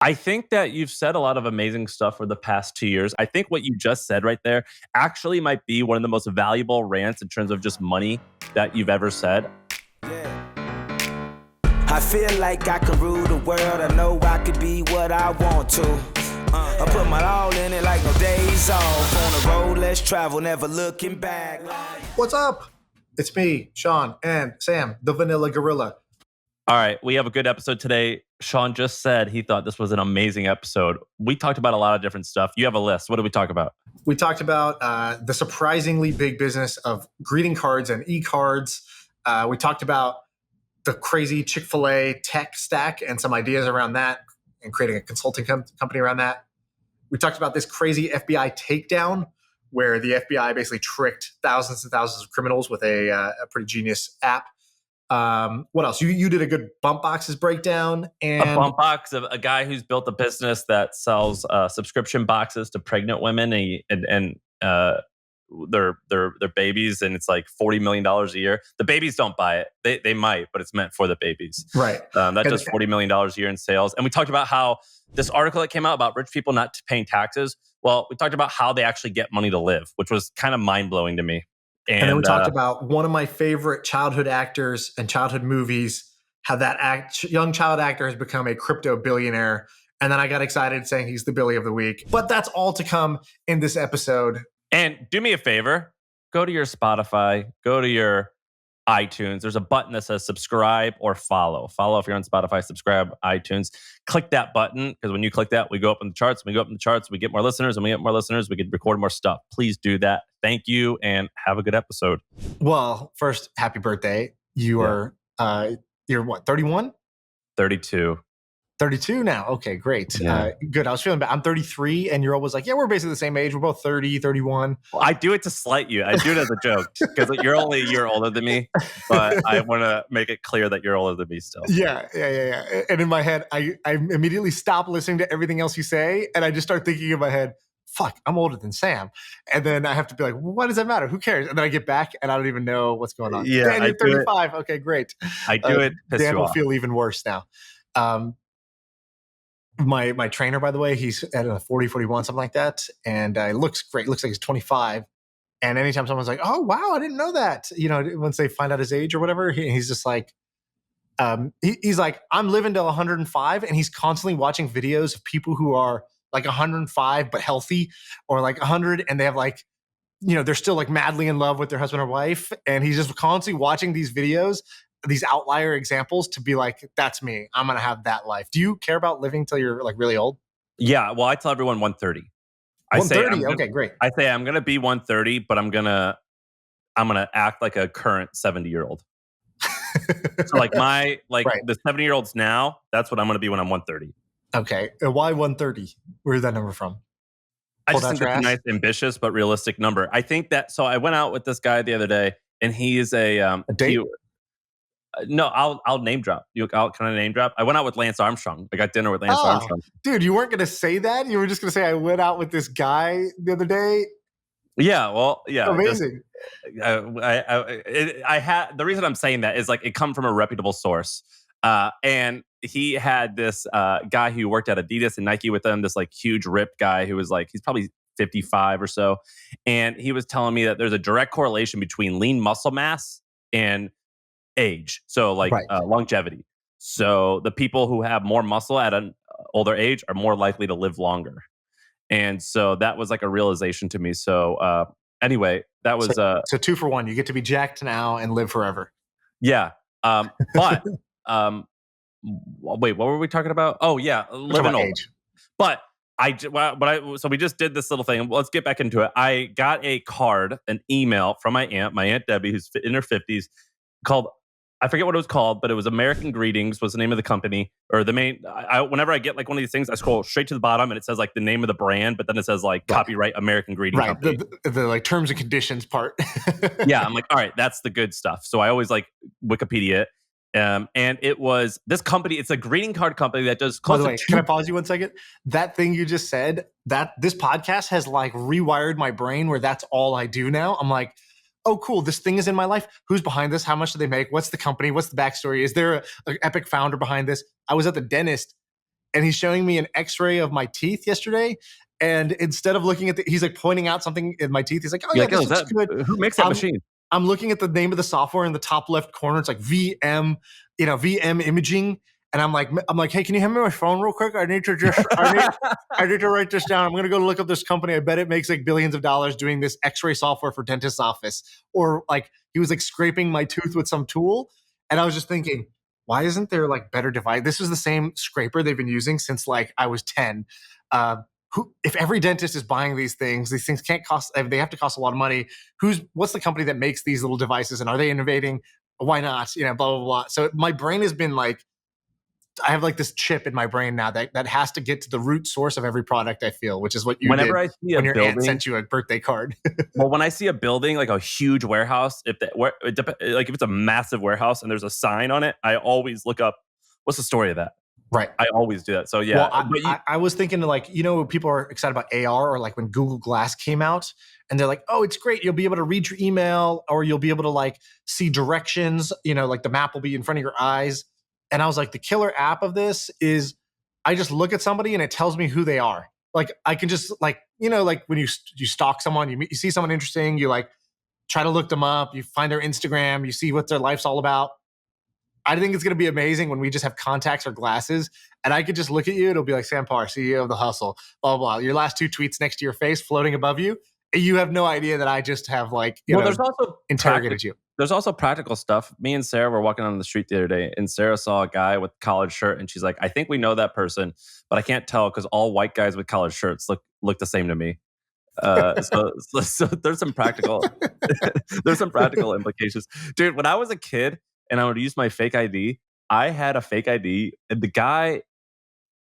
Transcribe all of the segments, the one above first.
I think that you've said a lot of amazing stuff for the past 2 years. I think what you just said right there actually might be one of the most valuable rants in terms of just money that you've ever said. I feel like I could rule the world. I know I could be what I want to. I put my all in it like no days off. On the road, let's travel, never looking back. What's up? It's me, Shaan, and Sam, the Vanilla Gorilla. All right, we have a good episode today. Shaan just said he thought this was an amazing episode. We talked about a lot of different stuff. You have a list. What did we talk about? We talked about the surprisingly big business of greeting cards and e-cards. We talked about the crazy Chick-fil-A tech stack and some ideas around that and creating a consulting company around that. We talked about this crazy FBI takedown where the FBI basically tricked thousands and thousands of criminals with a pretty genius app. What else? You did a good bump boxes breakdown. And a bump box of a guy who's built a business that sells subscription boxes to pregnant women and their babies, and it's like $40 million a year. The babies don't buy it. They might, but it's meant for the babies. Right. That does $40 million a year in sales. And we talked about how this article that came out about rich people not paying taxes. Well, we talked about how they actually get money to live, which was kind of mind-blowing to me. And then we talked about one of my favorite childhood actors and childhood movies, how that young child actor has become a crypto billionaire. And then I got excited saying he's the Billy of the Week. But that's all to come in this episode. And do me a favor, go to your Spotify, go to your iTunes. There's a button that says subscribe or follow. Follow if you're on Spotify, subscribe, iTunes. Click that button, because when you click that, we go up in the charts. When we go up in the charts, we get more listeners. And we get more listeners, we can record more stuff. Please do that. Thank you, and have a good episode. Well, first, happy birthday. You're what, 31? 32. 32 now. Okay, great. Yeah. Good. I was feeling bad. I'm 33, and you're always like, yeah, we're basically the same age. We're both 30, 31. Well, I do it to slight you. I do it as a joke, because you're only a year older than me, but I want to make it clear that you're older than me still. Yeah. And in my head, I immediately stop listening to everything else you say, and I just start thinking in my head, fuck, I'm older than Sam. And then I have to be like, well, what does that matter? Who cares? And then I get back and I don't even know what's going on. Yeah, Dan, you're 35. Okay, great. I do it. Dan will feel even worse now. My trainer, by the way, he's at a 40, 41, something like that. And it looks great. Looks like he's 25. And anytime someone's like, oh, wow, I didn't know that. You know, once they find out his age or whatever, he's just like, he's like, I'm living to 105. And he's constantly watching videos of people who are like 105 but healthy, or like 100 and they have like, you know, they're still like madly in love with their husband or wife, and he's just constantly watching these videos, these outlier examples, to be like, that's me, I'm gonna have that life. Do you care about living till you're like really old? Yeah, well, I tell everyone 130. 130. Okay, great. I say I'm gonna be 130, but I'm gonna act like a current 70-year-old. So like right. The 70-year-olds now, that's what I'm gonna be when I'm 130. Okay. Why 130? Where's that number from? I just think that's a nice, ambitious, but realistic number. I think that, so I went out with this guy the other day, and he is a date? No, I'll name drop. Can I name drop? I went out with Lance Armstrong. I got dinner with Lance Armstrong. Dude, you weren't going to say that? You were just going to say, I went out with this guy the other day? Yeah, well, yeah. Amazing. I had, the reason I'm saying that is like, it come from a reputable source. And he had this guy who worked at Adidas and Nike with him, this like huge ripped guy who was like, he's probably 55 or so. And he was telling me that there's a direct correlation between lean muscle mass and age. So like longevity. So the people who have more muscle at an older age are more likely to live longer. And so that was like a realization to me. So anyway, that was... So 2 for 1. You get to be jacked now and live forever. Yeah. But... wait, what were we talking about? Oh yeah, living old. Age. But so we just did this little thing. Let's get back into it. I got a card, an email from my Aunt Debbie, who's in her 50s, called, I forget what it was called, but it was American Greetings was the name of the company, or the main. Whenever I get like one of these things, I scroll straight to the bottom and it says like the name of the brand, but then it says like copyright American Greetings. Right, the like terms and conditions part. Yeah, I'm like, all right, that's the good stuff. So I always like Wikipedia it. And it was this company, it's a greeting card company that does close. By the way, can I pause you 1 second? That thing you just said, that this podcast has like rewired my brain where that's all I do now. I'm like, oh, cool, this thing is in my life. Who's behind this? How much do they make? What's the company? What's the backstory? Is there an epic founder behind this? I was at the dentist and he's showing me an X-ray of my teeth yesterday. And instead of looking at he's like pointing out something in my teeth. He's like, "Oh yeah, this looks good." Who makes that machine? I'm looking at the name of the software in the top left corner. It's like VM, VM imaging. And I'm like, "Hey, can you hand me my phone real quick? I need to write this down. I'm going to go look up this company. I bet it makes like billions of dollars doing this X-ray software for dentist's office." Or like he was like scraping my tooth with some tool. And I was just thinking, why isn't there like better device? This is the same scraper they've been using since like I was 10. If every dentist is buying these things can't cost, they have to cost a lot of money. What's the company that makes these little devices, and are they innovating? Why not? Blah, blah, blah. So my brain has been like, I have like this chip in my brain now that has to get to the root source of every product, I feel, which is what you Whenever did I see when a your building, aunt sent you a birthday card. well, when I see a building, like a huge warehouse, if it's a massive warehouse and there's a sign on it, I always look up, what's the story of that? Right. I always do that. So yeah. Well, I was thinking like, people are excited about AR, or like when Google Glass came out and they're like, "Oh, it's great. You'll be able to read your email, or you'll be able to like see directions, like the map will be in front of your eyes." And I was like, the killer app of this is I just look at somebody and it tells me who they are. Like I can just like, like when you stalk someone, you see someone interesting, you like try to look them up, you find their Instagram, you see what their life's all about. I think it's going to be amazing when we just have contacts or glasses and I could just look at you. It'll be like, "Sam Parr, CEO of The Hustle, blah, blah, blah." Your last 2 tweets next to your face floating above you. And you have no idea that I just have like, there's also interrogated you. There's also practical stuff. Me and Sarah were walking on the street the other day, and Sarah saw a guy with a collared shirt, and she's like, "I think we know that person, but I can't tell because all white guys with collared shirts look the same to me." So there's some practical implications, dude. When I was a kid and I would use my fake ID, I had a fake ID, and the guy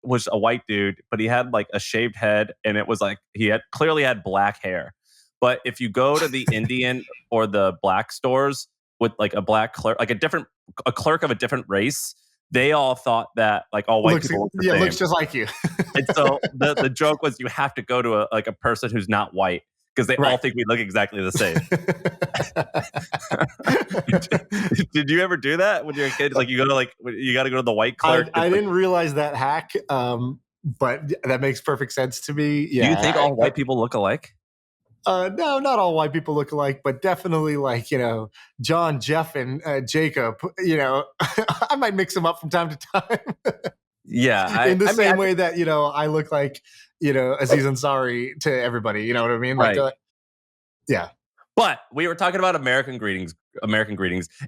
was a white dude, but he had like a shaved head, and it was like he clearly had black hair. But if you go to the Indian or the black stores with like a black clerk, like a clerk of a different race, they all thought that like all white people look the same. Looks just like you. And so the joke was you have to go to a person who's not white because they all think we look exactly the same. Did you ever do that when you were a kid? Like you got to go to the white clerk. I didn't realize that hack, but that makes perfect sense to me. Yeah. Do you think all white people look alike? No, not all white people look alike, but definitely like, John, Jeff, and Jacob, I might mix them up from time to time. Yeah. In the same way that, I look like, Aziz Ansari to everybody. You know what I mean? Right. Yeah. But we were talking about American greetings.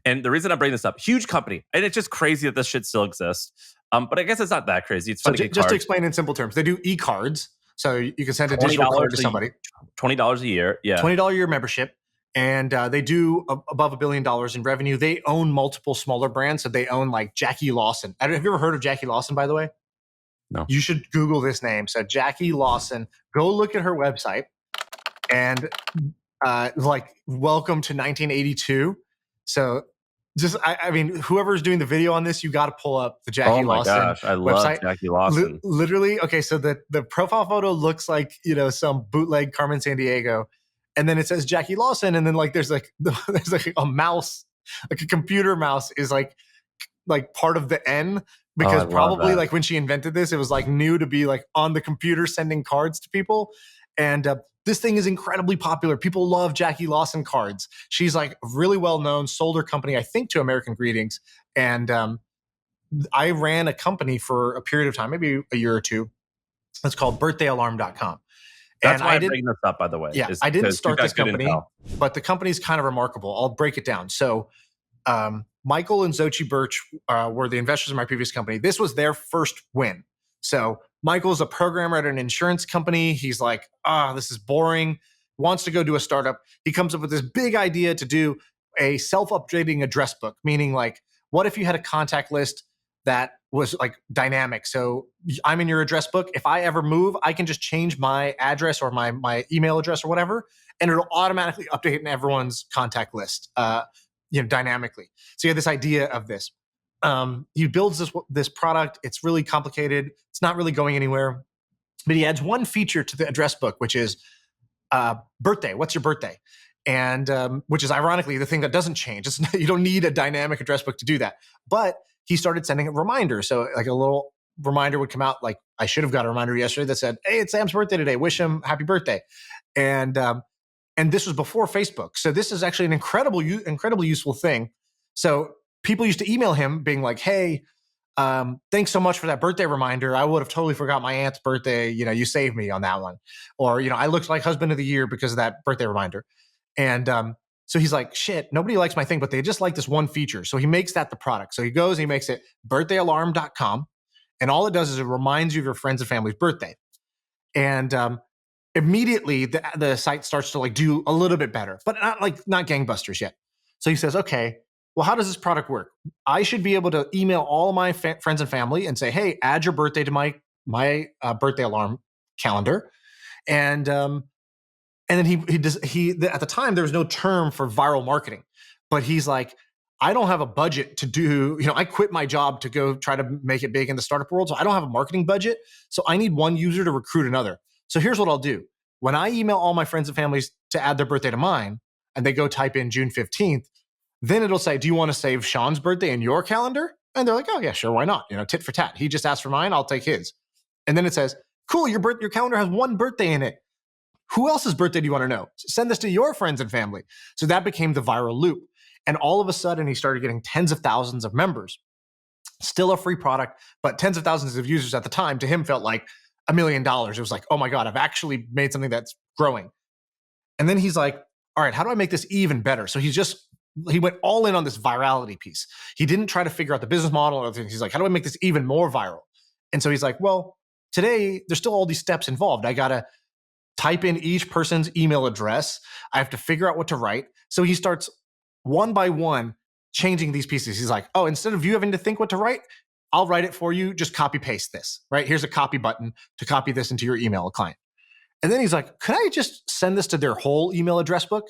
And the reason I bring this up, huge company. And it's just crazy that this shit still exists. But I guess it's not that crazy. It's funny. So just to explain in simple terms, they do e-cards. So you can send a digital card to somebody. $20 a year. Yeah. $20 a year membership. And they do above $1 billion in revenue. They own multiple smaller brands. So they own like Jackie Lawson. Have you ever heard of Jackie Lawson, by the way? No. You should Google this name. So Jackie Lawson, go look at her website. And like, welcome to 1982. So just, I mean, whoever's doing the video on this, you got to pull up the Jackie Lawson. Oh my gosh, I love Jackie Lawson. Literally, okay, so the profile photo looks like, some bootleg Carmen Sandiego. And then it says Jackie Lawson. And then like, there's like a mouse, like a computer mouse is like part of the N. Because probably like when she invented this, it was like new to be like on the computer sending cards to people. And this thing is incredibly popular. People love Jackie Lawson cards. She's like really well known, sold her company, I think, to American Greetings. And I ran a company for a period of time, maybe a year or two. It's called birthdayalarm.com. That's why I bring this up, by the way. Yeah, I didn't start this company, but the company's kind of remarkable. I'll break it down. So Michael and Xochitl Birch were the investors in my previous company. This was their first win. So Michael's a programmer at an insurance company. He's like, this is boring. Wants to go do a startup. He comes up with this big idea to do a self-updating address book, meaning like, what if you had a contact list that was like dynamic? So I'm in your address book. If I ever move, I can just change my address or my email address or whatever, and it'll automatically update in everyone's contact list, dynamically. So you have this idea of this. He builds this product. It's really complicated. It's not really going anywhere. But he adds one feature to the address book, which is birthday. What's your birthday? And which is ironically the thing that doesn't change. You don't need a dynamic address book to do that. But he started sending a reminder. So like a little reminder would come out. Like I should have got a reminder yesterday that said, "Hey, it's Sam's birthday today. Wish him happy birthday." And this was before Facebook. So this is actually an incredibly useful thing. So people used to email him being like, "Hey, thanks so much for that birthday reminder. I would have totally forgot my aunt's birthday. You saved me on that one." Or, I looked like husband of the year because of that birthday reminder. And so he's like, shit, nobody likes my thing, but they just like this one feature. So he makes that the product. So he goes and he makes it birthdayalarm.com. And all it does is it reminds you of your friends and family's birthday. And immediately the site starts to like do a little bit better, but not gangbusters yet. So he says, okay, well, how does this product work? I should be able to email all of my friends and family and say, hey, add your birthday to my birthday alarm calendar. And then he at the time, there was no term for viral marketing, but he's like, I don't have a budget to do, I quit my job to go try to make it big in the startup world. So I don't have a marketing budget. So I need one user to recruit another. So here's what I'll do. When I email all my friends and families to add their birthday to mine, and they go type in June 15th, then it'll say, do you want to save Shaan's birthday in your calendar? And they're like, oh yeah, sure. Why not? Tit for tat. He just asked for mine. I'll take his. And then it says, cool. Your calendar has one birthday in it. Who else's birthday do you want to know? Send this to your friends and family. So that became the viral loop. And all of a sudden, he started getting tens of thousands of members. Still a free product, but tens of thousands of users at the time to him felt like $1 million. It was like, oh my God, I've actually made something that's growing. And then he's like, all right, how do I make this even better? So he went all in on this virality piece. He didn't try to figure out the business model or other things. He's like, how do I make this even more viral? And so he's like, well, today there's still all these steps involved. I got to type in each person's email address. I have to figure out what to write. So he starts one by one changing these pieces. He's like, oh, instead of you having to think what to write, I'll write it for you. Just copy paste this, right? Here's a copy button to copy this into your email client. And then he's like, could I just send this to their whole email address book?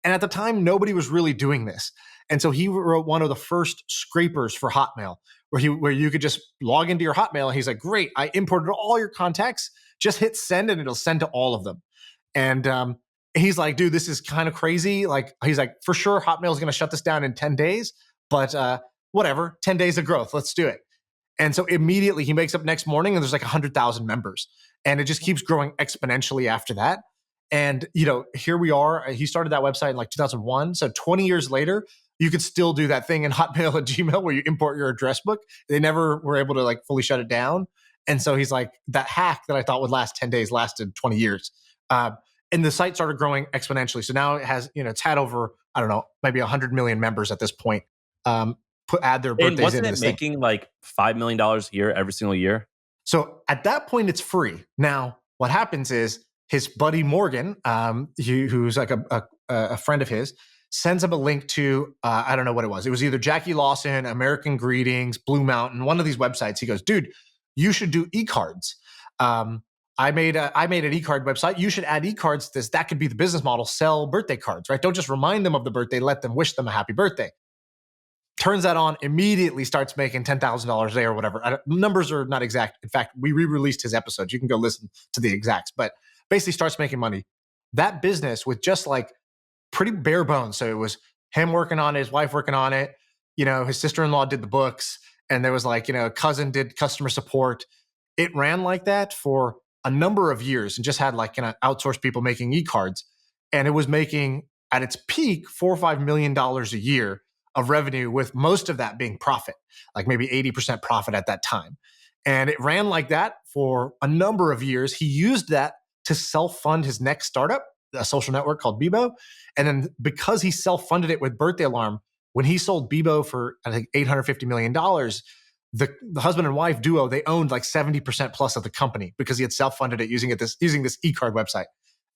And at the time, nobody was really doing this. And so he wrote one of the first scrapers for Hotmail, where you could just log into your Hotmail. And he's like, great, I imported all your contacts. Just hit send and it'll send to all of them. And he's like, dude, this is kind of crazy. Like, he's like, for sure, Hotmail is going to shut this down in 10 days, but whatever, 10 days of growth. Let's do it. And so immediately he wakes up next morning and there's like 100,000 members, and it just keeps growing exponentially after that. And, here we are. He started that website in like 2001. So 20 years later, you could still do that thing in Hotmail and Gmail where you import your address book. They never were able to like fully shut it down. And so he's like, that hack that I thought would last 10 days lasted 20 years. And the site started growing exponentially. So now it has, it's had over, I don't know, maybe 100 million members at this point. Add their birthdays in. Wasn't it making like $5 million a year every single year? So at that point, it's free. Now, what happens is his buddy Morgan, who's like a friend of his, sends him a link to, I don't know what it was. It was either Jackie Lawson, American Greetings, Blue Mountain, one of these websites. He goes, dude, you should do e-cards. I made an e-card website. You should add e-cards to this. That could be the business model. Sell birthday cards, right? Don't just remind them of the birthday. Let them wish them a happy birthday. Turns that on, immediately starts making $10,000 a day or whatever. Numbers are not exact. In fact, we re-released his episode. You can go listen to the exacts, but basically starts making money. That business with just like pretty bare bones. So it was him working on it, his wife working on it. His sister-in-law did the books, and there was like, cousin did customer support. It ran like that for a number of years and just had like, outsourced people making e-cards. And it was making at its peak $4 or $5 million a year of revenue, with most of that being profit, like maybe 80% profit at that time. And it ran like that for a number of years. He used that to self-fund his next startup, a social network called Bebo. And then because he self-funded it with Birthday Alarm, when he sold Bebo for, I think, $850 million, the husband and wife duo, they owned like 70% plus of the company because he had self-funded it using this e-card website.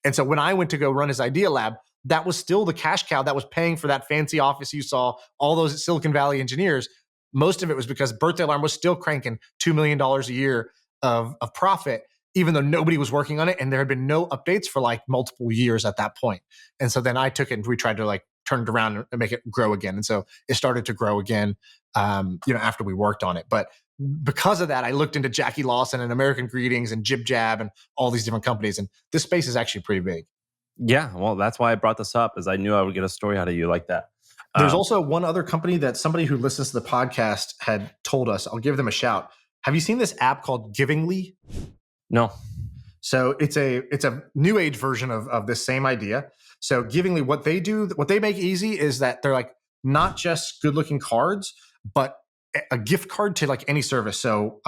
And so when I went to go run his idea lab, that was still the cash cow that was paying for that fancy office you saw, all those Silicon Valley engineers. Most of it was because Birthday Alarm was still cranking $2 million a year of profit, even though nobody was working on it. And there had been no updates for like multiple years at that point. And so then I took it and we tried to like turn it around and make it grow again. And so it started to grow again, after we worked on it. But because of that, I looked into Jackie Lawson and American Greetings and Jib Jab and all these different companies. And this space is actually pretty big. Yeah, well, that's why I brought this up, is I knew I would get a story out of you like that. There's also one other company that somebody who listens to the podcast had told us. I'll give them a shout. Have you seen this app called Givingli? No. So it's a new age version of this same idea. So Givingly, what they make easy is that they're like not just good looking cards, but a gift card to like any service. So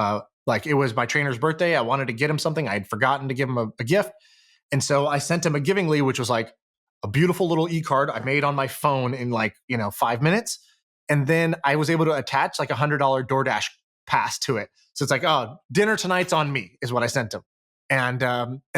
like it was my trainer's birthday. I wanted to get him something. I had forgotten to give him a gift. And so I sent him a Givingly, which was like a beautiful little e-card I made on my phone in like, 5 minutes. And then I was able to attach like $100 DoorDash pass to it. So it's like, oh, dinner tonight's on me is what I sent him. And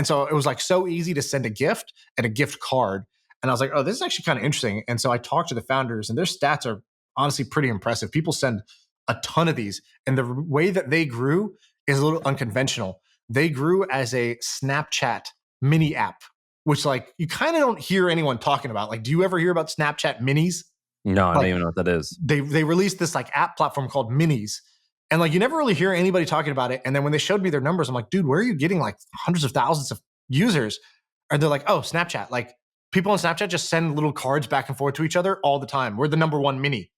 so it was like so easy to send a gift and a gift card. And I was like, oh, this is actually kind of interesting. And so I talked to the founders and their stats are honestly pretty impressive. People send a ton of these. And the way that they grew is a little unconventional. They grew as a Snapchat mini app, which like you kind of don't hear anyone talking about. Like, do you ever hear about Snapchat minis? No, I don't even know what that is. They released this like app platform called Minis. And like you never really hear anybody talking about it. And then when they showed me their numbers, I'm like, dude, where are you getting like hundreds of thousands of users? And they're like, oh, Snapchat. Like people on Snapchat just send little cards back and forth to each other all the time. We're the number one mini.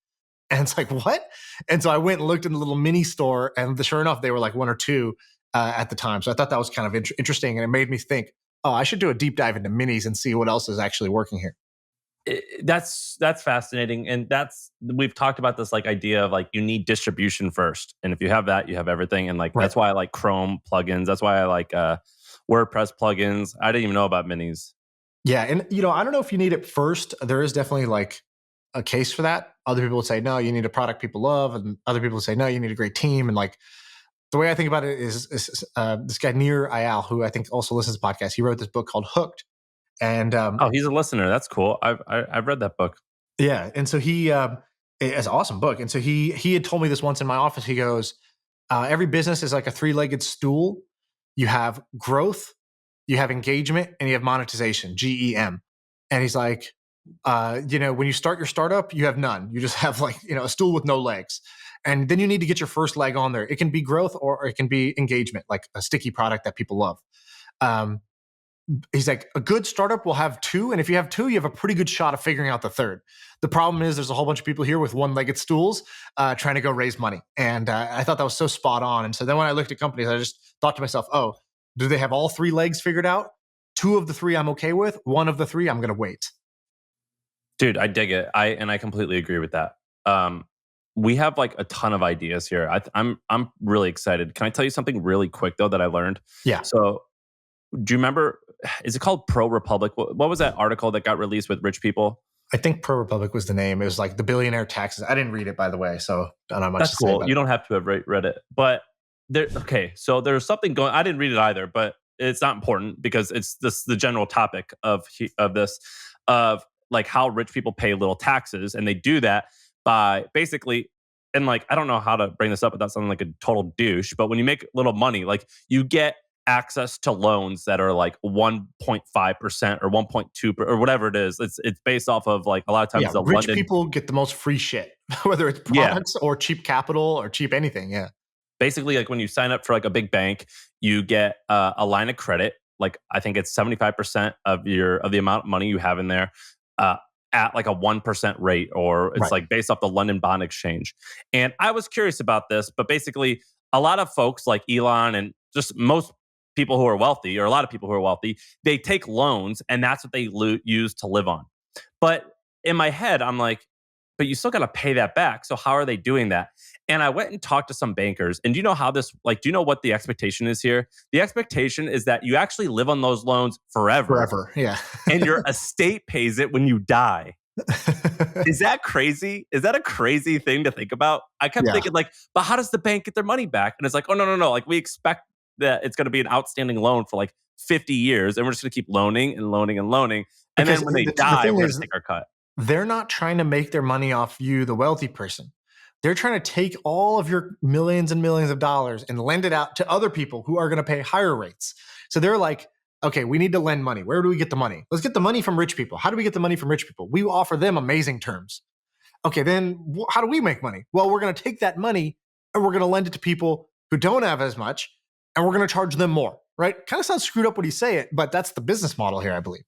And it's like, what? And so I went and looked in the little mini store, and sure enough, they were like one or two at the time. So I thought that was kind of interesting. And it made me think, oh, I should do a deep dive into minis and see what else is actually working here. That's fascinating. And we've talked about this like idea of like you need distribution first. And if you have that, you have everything. And like That's why I like Chrome plugins. That's why I like WordPress plugins. I didn't even know about minis. Yeah. And I don't know if you need it first. There is definitely like a case for that. Other people would say, no, you need a product people love. And other people would say, no, you need a great team. And like the way I think about it is this guy, Nir Eyal, who I think also listens to podcasts, he wrote this book called Hooked. And he's a listener. That's cool. I've read that book. Yeah, and so it's an awesome book. And so he had told me this once in my office. He goes, every business is like a 3-legged stool. You have growth, you have engagement, and you have monetization. GEM. And he's like, when you start your startup, you have none. You just have like a stool with no legs. And then you need to get your first leg on there. It can be growth or it can be engagement, like a sticky product that people love. He's like, a good startup will have 2. And if you have 2, you have a pretty good shot of figuring out the third. The problem is there's a whole bunch of people here with 1-legged stools trying to go raise money. And I thought that was so spot on. And so then when I looked at companies, I just thought to myself, oh, do they have all 3 legs figured out? 2 of the 3 I'm okay with. 1 of the 3 I'm going to wait. Dude, I dig it. I completely agree with that. We have like a ton of ideas here. I'm really excited. Can I tell you something really quick though that I learned? Yeah. So do you remember, is it called Pro Republic? What was that article that got released with rich people? I think Pro Republic was the name. It was like the billionaire taxes. I didn't read it, by the way, so I don't have much to say about You don't have to have read it. But so there's something going. I didn't read it either, but it's not important because it's the general topic of this, of like how rich people pay little taxes. And they do that by basically, and like, I don't know how to bring this up without sounding like a total douche, but when you make little money, like you get access to loans that are like 1.5% or 1.2 or whatever it is. It's based off of like a lot of times the rich people get the most free shit, whether it's products or cheap capital or cheap anything. Yeah. Basically, like when you sign up for like a big bank, you get a line of credit. Like I think it's 75% of the amount of money you have in there at like a 1% rate, or it's like based off the London Bond Exchange. And I was curious about this, but basically a lot of folks like Elon and just most people who are wealthy, or a lot of people who are wealthy, they take loans and that's what they use to live on. But in my head, I'm like, but you still got to pay that back. So how are they doing that? And I went and talked to some bankers. And do you know how this, like, do you know what the expectation is here? The expectation is that you actually live on those loans forever. Forever, yeah. And your estate pays it when you die. Is that crazy? Is that a crazy thing to think about? I kept thinking like, but how does the bank get their money back? And it's like, oh, no. Like we expect that it's going to be an outstanding loan for like 50 years. And we're just going to keep loaning and loaning and loaning. And because then when they die, we're going to take our cut. They're not trying to make their money off you, the wealthy person. They're trying to take all of your millions and millions of dollars and lend it out to other people who are going to pay higher rates. So they're like, okay, we need to lend money. Where do we get the money? Let's get the money from rich people. How do we get the money from rich people? We offer them amazing terms. Okay, then how do we make money? Well, we're going to take that money and we're going to lend it to people who don't have as much, and we're going to charge them more, right? Kind of sounds screwed up when you say it, but that's the business model here, I believe.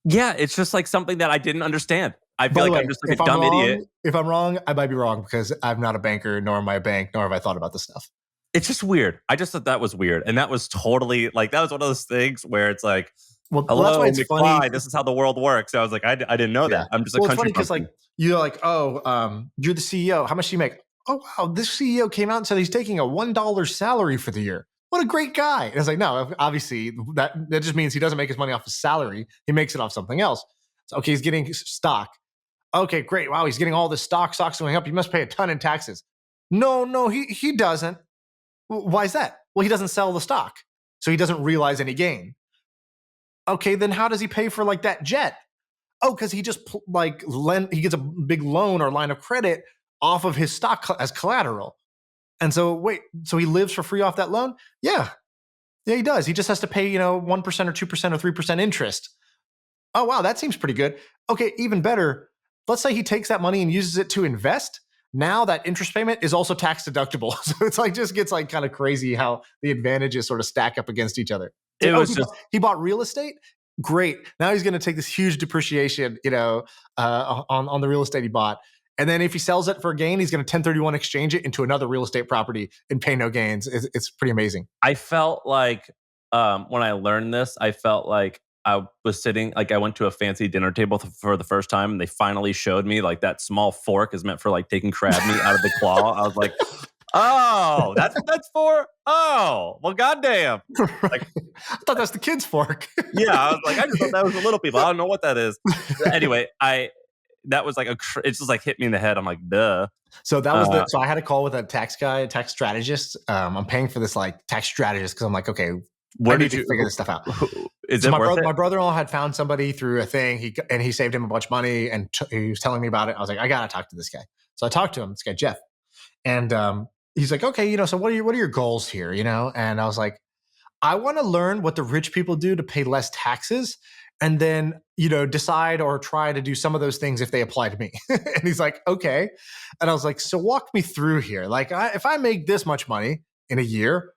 Yeah, it's just like something that I didn't understand. I feel like I'm just like a dumb idiot. If I'm wrong, I might be wrong because I'm not a banker, nor am I a bank, nor have I thought about this stuff. It's just weird. I just thought that was weird. And that was totally like, that was one of those things where it's like, Well, that's hello, why it's funny. McFly, this is how the world works. I was like, I didn't know Yeah. that. I'm just a Well, it's country funny because bumpkin. like you're like, oh, you're the CEO. How much do you make? Oh wow, this CEO came out and said he's taking a $1 salary for the year. What a great guy! And it's like, no, obviously that just means he doesn't make his money off his salary. He makes it off something else. So, okay, he's getting stock. Okay, great. Wow, he's getting all this stock. Stock's going up. He must pay a ton in taxes. No, he doesn't. Why is that? Well, he doesn't sell the stock, so he doesn't realize any gain. Okay, then how does he pay for like that jet? Oh, because he just he gets a big loan or line of credit off of his stock as collateral. And so so he lives for free off that loan? Yeah, he does. He just has to pay 1% or 2% or 3% interest. Oh wow, that seems pretty good. Okay, even better. Let's say he takes that money and uses it to invest. Now that interest payment is also tax deductible. So it's like just gets like kind of crazy how the advantages sort of stack up against each other. It was He bought real estate. Great. Now he's going to take this huge depreciation, on the real estate he bought. And then if he sells it for a gain, he's going to 1031 exchange it into another real estate property and pay no gains. It's pretty amazing. I felt like when I learned this, I felt like I was sitting, like I went to a fancy dinner table for the first time, and they finally showed me like that small fork is meant for like taking crab meat out of the claw. I was like, oh, that's what that's for? Oh, well, goddamn. Right. I thought that's the kid's fork. Yeah, I was like, I just thought that was the little people. I don't know what that is. Anyway, that was like it just like hit me in the head. I'm like, duh. So that was so I had a call with a tax strategist. I'm paying for this like tax strategist because I'm like, okay, where I need did you to figure this stuff out? Is so it worth it? My brother-in-law had found somebody through a thing. He saved him a bunch of money, and he was telling me about it. I was like, I gotta talk to this guy. So I talked to him. This guy Jeff, and he's like, okay, so what are your goals here? And I was like, I want to learn what the rich people do to pay less taxes, and then decide or try to do some of those things if they apply to me. And he's like, okay. And I was like, so walk me through here. Like, if I make this much money in a year,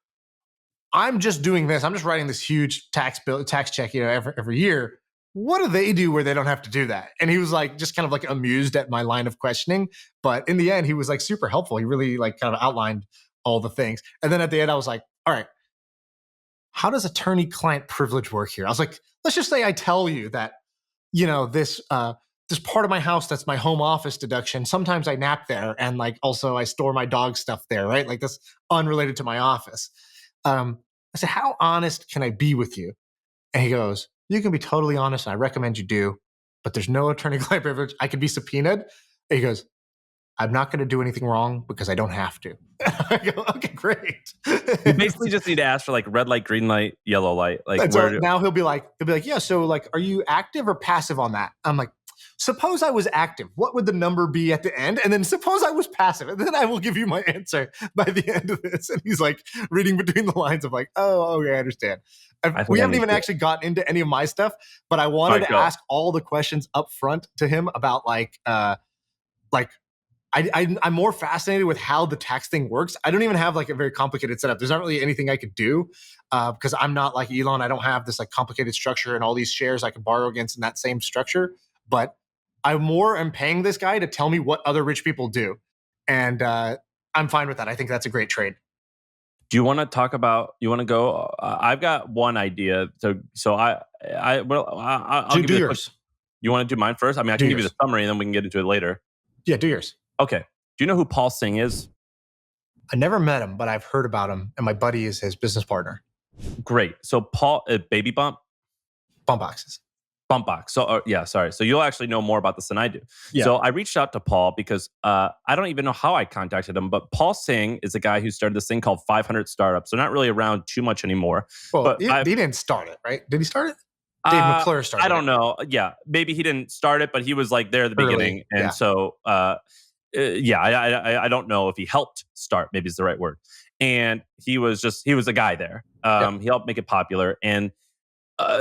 I'm just doing this. I'm just writing this huge tax check, every year. What do they do where they don't have to do that? And he was like, just kind of like amused at my line of questioning. But in the end, he was like super helpful. He really like kind of outlined all the things. And then at the end, I was like, all right, how does attorney-client privilege work here? I was like, let's just say I tell you that, this part of my house that's my home office deduction. Sometimes I nap there, and like also I store my dog stuff there, right? Like that's unrelated to my office. I said, how honest can I be with you? And he goes, you can be totally honest, and I recommend you do, but there's no attorney-client privilege. I could be subpoenaed. And he goes, I'm not going to do anything wrong because I don't have to. I go, okay, great. You basically just need to ask for like red light, green light, yellow light. Like now he'll be like, yeah. So like, are you active or passive on that? I'm like, suppose I was active. What would the number be at the end? And then suppose I was passive, and then I will give you my answer by the end of this. And he's like reading between the lines of like, oh, okay, I understand. We haven't even actually gotten into any of my stuff, but I wanted to ask all the questions up front to him about I'm more fascinated with how the tax thing works. I don't even have like a very complicated setup. There's not really anything I could do because I'm not like Elon. I don't have this like complicated structure and all these shares I can borrow against in that same structure. But I am paying this guy to tell me what other rich people do. And I'm fine with that. I think that's a great trade. Do you want to talk about, you want to go? I've got one idea. So I'll give you yours. You want to do mine first? I mean, I can give you the summary and then we can get into it later. Yeah, do yours. Okay. Do you know who Paul Singh is? I never met him, but I've heard about him. And my buddy is his business partner. Great. So Paul, Baby Bump? Bump boxes. Bump box. So sorry. So you'll actually know more about this than I do. Yeah. So I reached out to Paul because I don't even know how I contacted him, but Paul Singh is a guy who started this thing called 500 Startups. They're not really around too much anymore. Well, but he didn't start it, right? Did he start it? Dave McClure started it. I don't know. Yeah. Maybe he didn't start it, but he was like there at the beginning. And so, I don't know if he helped start, maybe is the right word. And he was a guy there. He helped make it popular. And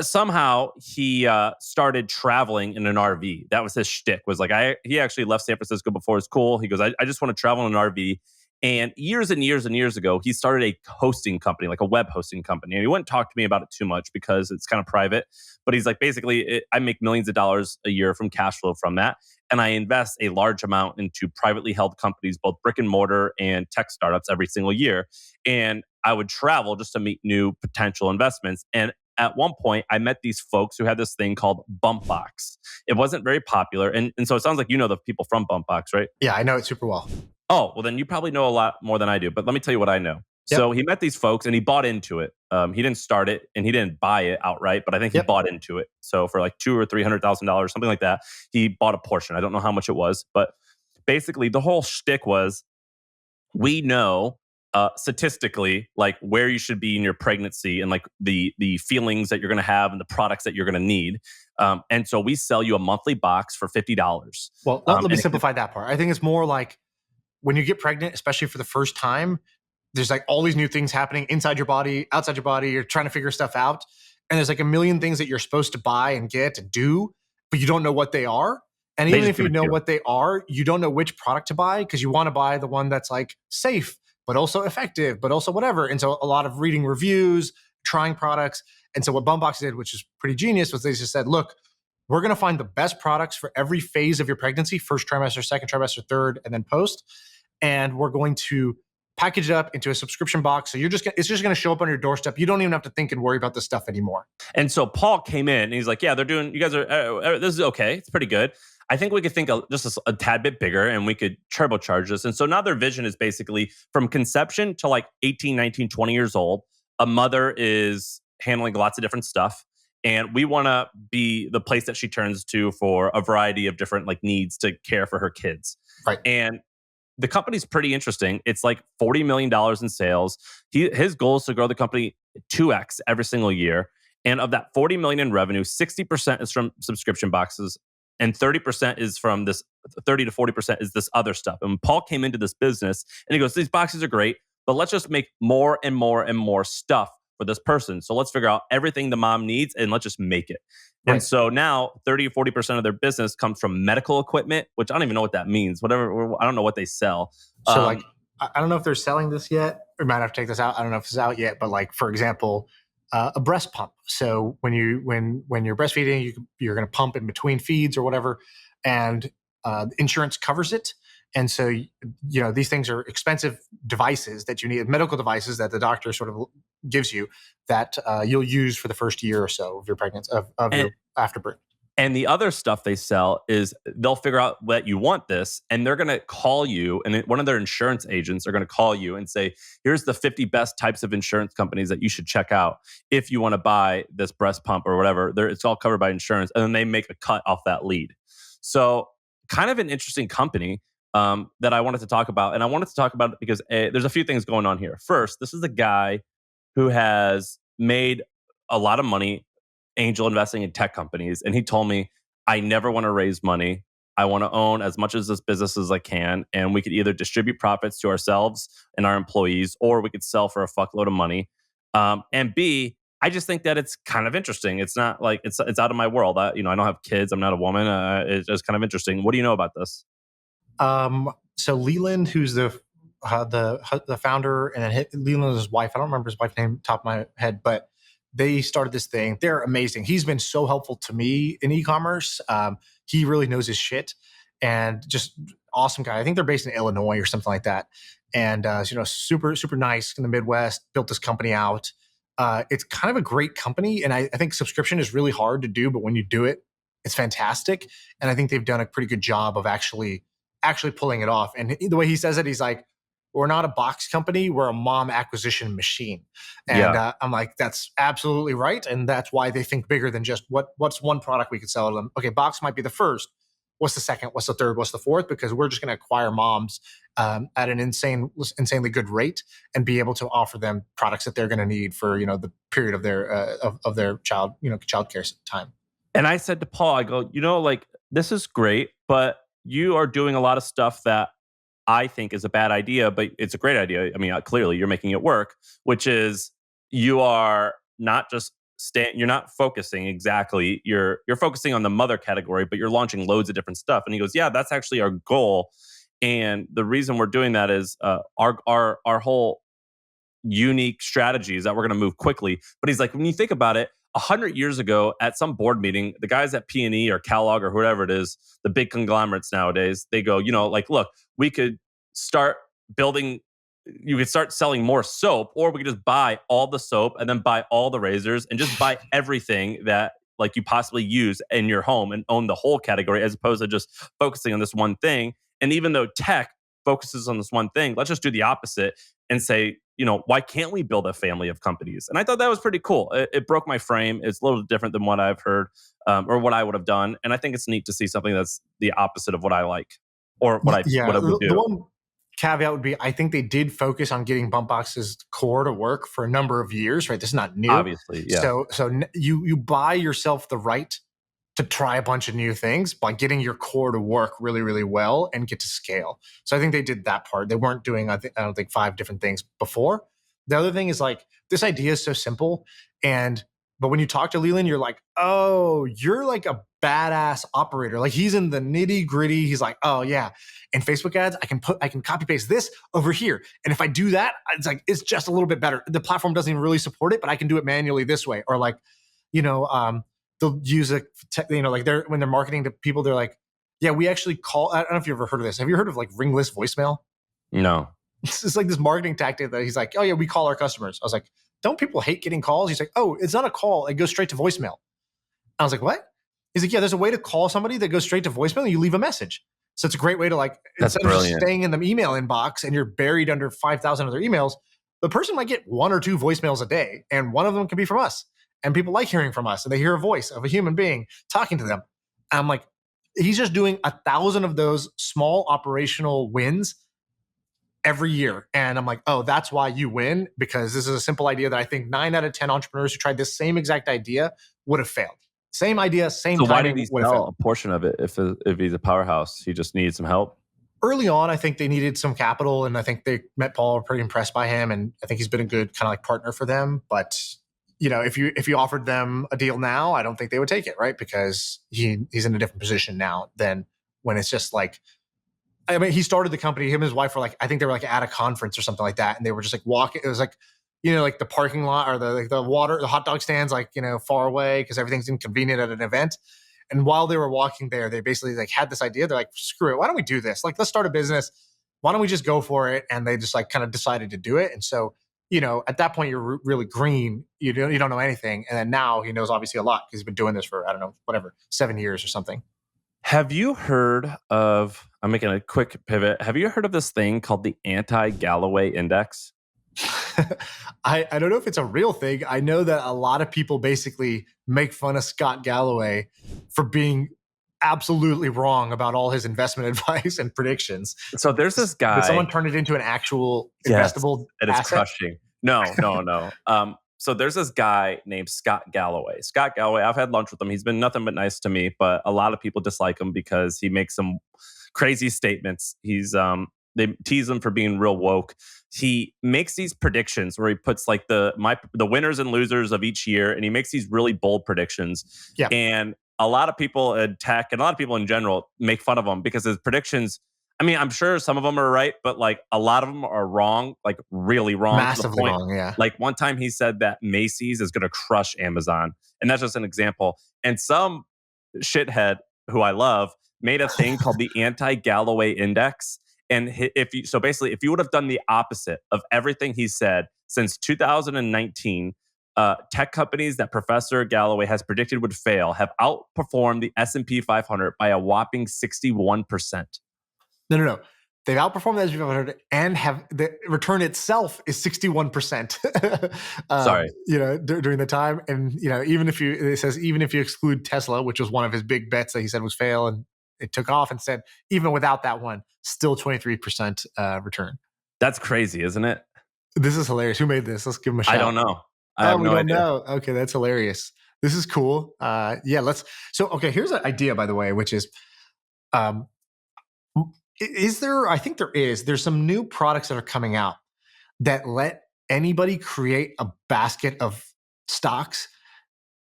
somehow he started traveling in an RV. That was his shtick. Was like he actually left San Francisco before school. He goes, I just want to travel in an RV. And years and years and years ago, he started a hosting company, like a web hosting company. And he wouldn't talk to me about it too much because it's kind of private. But he's like, basically, I make millions of dollars a year from cash flow from that. and I invest a large amount into privately held companies, both brick and mortar and tech startups every single year. And I would travel just to meet new potential investments. And at one point, I met these folks who had this thing called Bumpbox. It wasn't very popular. And so it sounds like you know the people from Bumpbox, right? Yeah, I know it super well. Oh, well, then you probably know a lot more than I do. But let me tell you what I know. Yep. So he met these folks and he bought into it. He didn't start it and he didn't buy it outright, but I think he Yep. bought into it. So for like $200,000 or $300,000, something like that, he bought a portion. I don't know how much it was, but basically the whole shtick was we know statistically like where you should be in your pregnancy and like the feelings that you're going to have and the products that you're going to need. And so we sell you a monthly box for $50. Well, let me simplify that part. I think it's more like when you get pregnant, especially for the first time, there's like all these new things happening inside your body, outside your body. You're trying to figure stuff out. And there's like a million things that you're supposed to buy and get and do, but you don't know what they are. And even if you know what they are, you don't know which product to buy because you want to buy the one that's like safe, but also effective, but also whatever. And so a lot of reading reviews, trying products. And so what Bumpbox did, which is pretty genius, was they just said, look, we're going to find the best products for every phase of your pregnancy, first trimester, second trimester, third, and then post. And we're going to package it up into a subscription box. So it's just going to show up on your doorstep. You don't even have to think and worry about this stuff anymore. And so Paul came in and he's like, yeah, you guys are, this is okay. It's pretty good. I think we could think just a tad bit bigger and we could turbocharge this. And so now their vision is basically from conception to like 18, 19, 20 years old, a mother is handling lots of different stuff. And we want to be the place that she turns to for a variety of different like needs to care for her kids. Right. And the company's pretty interesting. It's like $40 million in sales. His goal is to grow the company 2x every single year. And of that 40 million in revenue, 60% is from subscription boxes and 30% is from this 30 to 40% is this other stuff. And Paul came into this business and he goes, these boxes are great, but let's just make more and more and more stuff for this person. So let's figure out everything the mom needs and let's just make it. Right. And so now 30 or 40% of their business comes from medical equipment, which I don't even know what that means. Whatever, I don't know what they sell. So like, I don't know if they're selling this yet. We might have to take this out. I don't know if it's out yet, but like, for example, a breast pump. So when you're breastfeeding, you're going to pump in between feeds or whatever, and insurance covers it. And so, these things are expensive devices that you need, medical devices that the doctor sort of gives you that you'll use for the first year or so of your pregnancy, of your afterbirth. And the other stuff they sell is they'll figure out that you want this and they're going to call you, and one of their insurance agents are going to call you and say, here's the 50 best types of insurance companies that you should check out if you want to buy this breast pump or whatever. It's all covered by insurance. And then they make a cut off that lead. So kind of an interesting company that I wanted to talk about. And I wanted to talk about it because there's a few things going on here. First, this is a guy who has made a lot of money angel investing in tech companies. And he told me, I never want to raise money. I want to own as much of this business as I can. And we could either distribute profits to ourselves and our employees, or we could sell for a fuckload of money. And B, I just think that it's kind of interesting. It's not like it's out of my world. I don't have kids. I'm not a woman. It's just kind of interesting. What do you know about this? So Leland, who's the founder, and then Leland is his wife. I don't remember his wife's name top of my head, but they started this thing. They're amazing. He's been so helpful to me in e-commerce. He really knows his shit and just awesome guy. I think they're based in Illinois or something like that. And, super, super nice in the Midwest, built this company out. It's kind of a great company. And I think subscription is really hard to do, but when you do it, it's fantastic. And I think they've done a pretty good job of actually pulling it off. And the way he says it, he's like, we're not a box company, we're a mom acquisition machine. And I'm like, that's absolutely right. And that's why they think bigger than just what's one product we could sell to them. Okay, box might be the first. What's the second? What's the third? What's the fourth? Because we're just going to acquire moms at an insanely good rate and be able to offer them products that they're going to need for, the period of their child, childcare time. And I said to Paul, I go, this is great, but you are doing a lot of stuff that I think is a bad idea, but it's a great idea. I mean, clearly you're making it work, which is you are not just you're not focusing exactly. You're focusing on the mother category, but you're launching loads of different stuff. And he goes, yeah, that's actually our goal. And the reason we're doing that is our whole unique strategy is that we're going to move quickly. But he's like, when you think about it, 100 years ago at some board meeting, the guys at P&E or Kellogg or whoever it is, the big conglomerates nowadays, they go, like, look, we could start building, you could start selling more soap, or we could just buy all the soap and then buy all the razors and just buy everything that like you possibly use in your home and own the whole category, as opposed to just focusing on this one thing. And even though tech focuses on this one thing, let's just do the opposite and say, why can't we build a family of companies? And I thought that was pretty cool. It broke my frame. It's a little different than what I've heard or what I would have done. And I think it's neat to see something that's the opposite of what I like or what I would do. The one caveat would be, I think they did focus on getting Bumpbox's core to work for a number of years, right? This is not new. Obviously, yeah. So you buy yourself the right to try a bunch of new things by getting your core to work really, really well and get to scale. So I think they did that part. They weren't doing, I don't think 5 different things before. The other thing is like, this idea is so simple. But when you talk to Leland, you're like, oh, you're like a badass operator. Like he's in the nitty gritty. He's like, oh yeah. And Facebook ads, I can copy paste this over here. And if I do that, it's just a little bit better. The platform doesn't even really support it, but I can do it manually this way. Or like, they'll use when they're marketing to people, they're like, yeah, we actually call, I don't know if you've ever heard of this. Have you heard of like ringless voicemail? No. It's like this marketing tactic that he's like, oh yeah, we call our customers. I was like, don't people hate getting calls? He's like, oh, it's not a call. It goes straight to voicemail. I was like, what? He's like, yeah, there's a way to call somebody that goes straight to voicemail and you leave a message. So it's a great way to instead of just staying in the email inbox and you're buried under 5,000 other emails, the person might get 1 or 2 voicemails a day. And one of them can be from us. And people like hearing from us and they hear a voice of a human being talking to them. And I'm like, he's just doing 1,000 of those small operational wins every year. And I'm like, oh, that's why you win, because this is a simple idea that I think 9 out of 10 entrepreneurs who tried this same exact idea would have failed. Same idea, same time. So why did he sell a portion of it if he's a powerhouse? He just needed some help? Early on, I think they needed some capital, and I think they met Paul, were pretty impressed by him, and I think he's been a good kind of like partner for them. But if you offered them a deal now, I don't think they would take it, right? Because he's in a different position now than when it's just like, I mean, he started the company, him and his wife were like, I think they were like at a conference or something like that. And they were just like walking. It was like, like the parking lot or the hot dog stands, like, far away because everything's inconvenient at an event. And while they were walking there, they basically like had this idea. They're like, screw it. Why don't we do this? Like, let's start a business. Why don't we just go for it? And they just like kind of decided to do it. And so, at that point you're really green. You don't know anything. And then now he knows obviously a lot because he's been doing this for, I don't know, whatever, 7 years or something. Have you heard of, I'm making a quick pivot. Have you heard of this thing called the anti-Galloway index? I don't know if it's a real thing. I know that a lot of people basically make fun of Scott Galloway for being absolutely wrong about all his investment advice and predictions. So there's this guy. Did someone turn it into an actual investable and it's asset? crushing. No. So there's this guy named Scott Galloway. Scott Galloway, I've had lunch with him. He's been nothing but nice to me, but a lot of people dislike him because he makes some crazy statements. They tease him for being real woke. He makes these predictions where he puts like the winners and losers of each year, and he makes these really bold predictions. Yeah. And a lot of people in tech and a lot of people in general make fun of him because his predictions, I mean, I'm sure some of them are right, but like a lot of them are wrong, like really wrong. Massively wrong, yeah. Like one time he said that Macy's is going to crush Amazon. And that's just an example. And some shithead who I love made a thing called the anti-Galloway index. And if you would have done the opposite of everything he said since 2019, tech companies that Professor Galloway has predicted would fail have outperformed the S&P 500 by a whopping 61%. No. They've outperformed the S&P 500 and have the return itself is 61%. Sorry. During the time. And, it says even if you exclude Tesla, which was one of his big bets that he said was fail, and it took off, and said, even without that one, still 23% return. That's crazy, isn't it? This is hilarious. Who made this? Let's give him a shout. I don't know. I have no idea. Know. Okay, that's hilarious. This is cool. Here's an idea, by the way, which is, I think there's some new products that are coming out that let anybody create a basket of stocks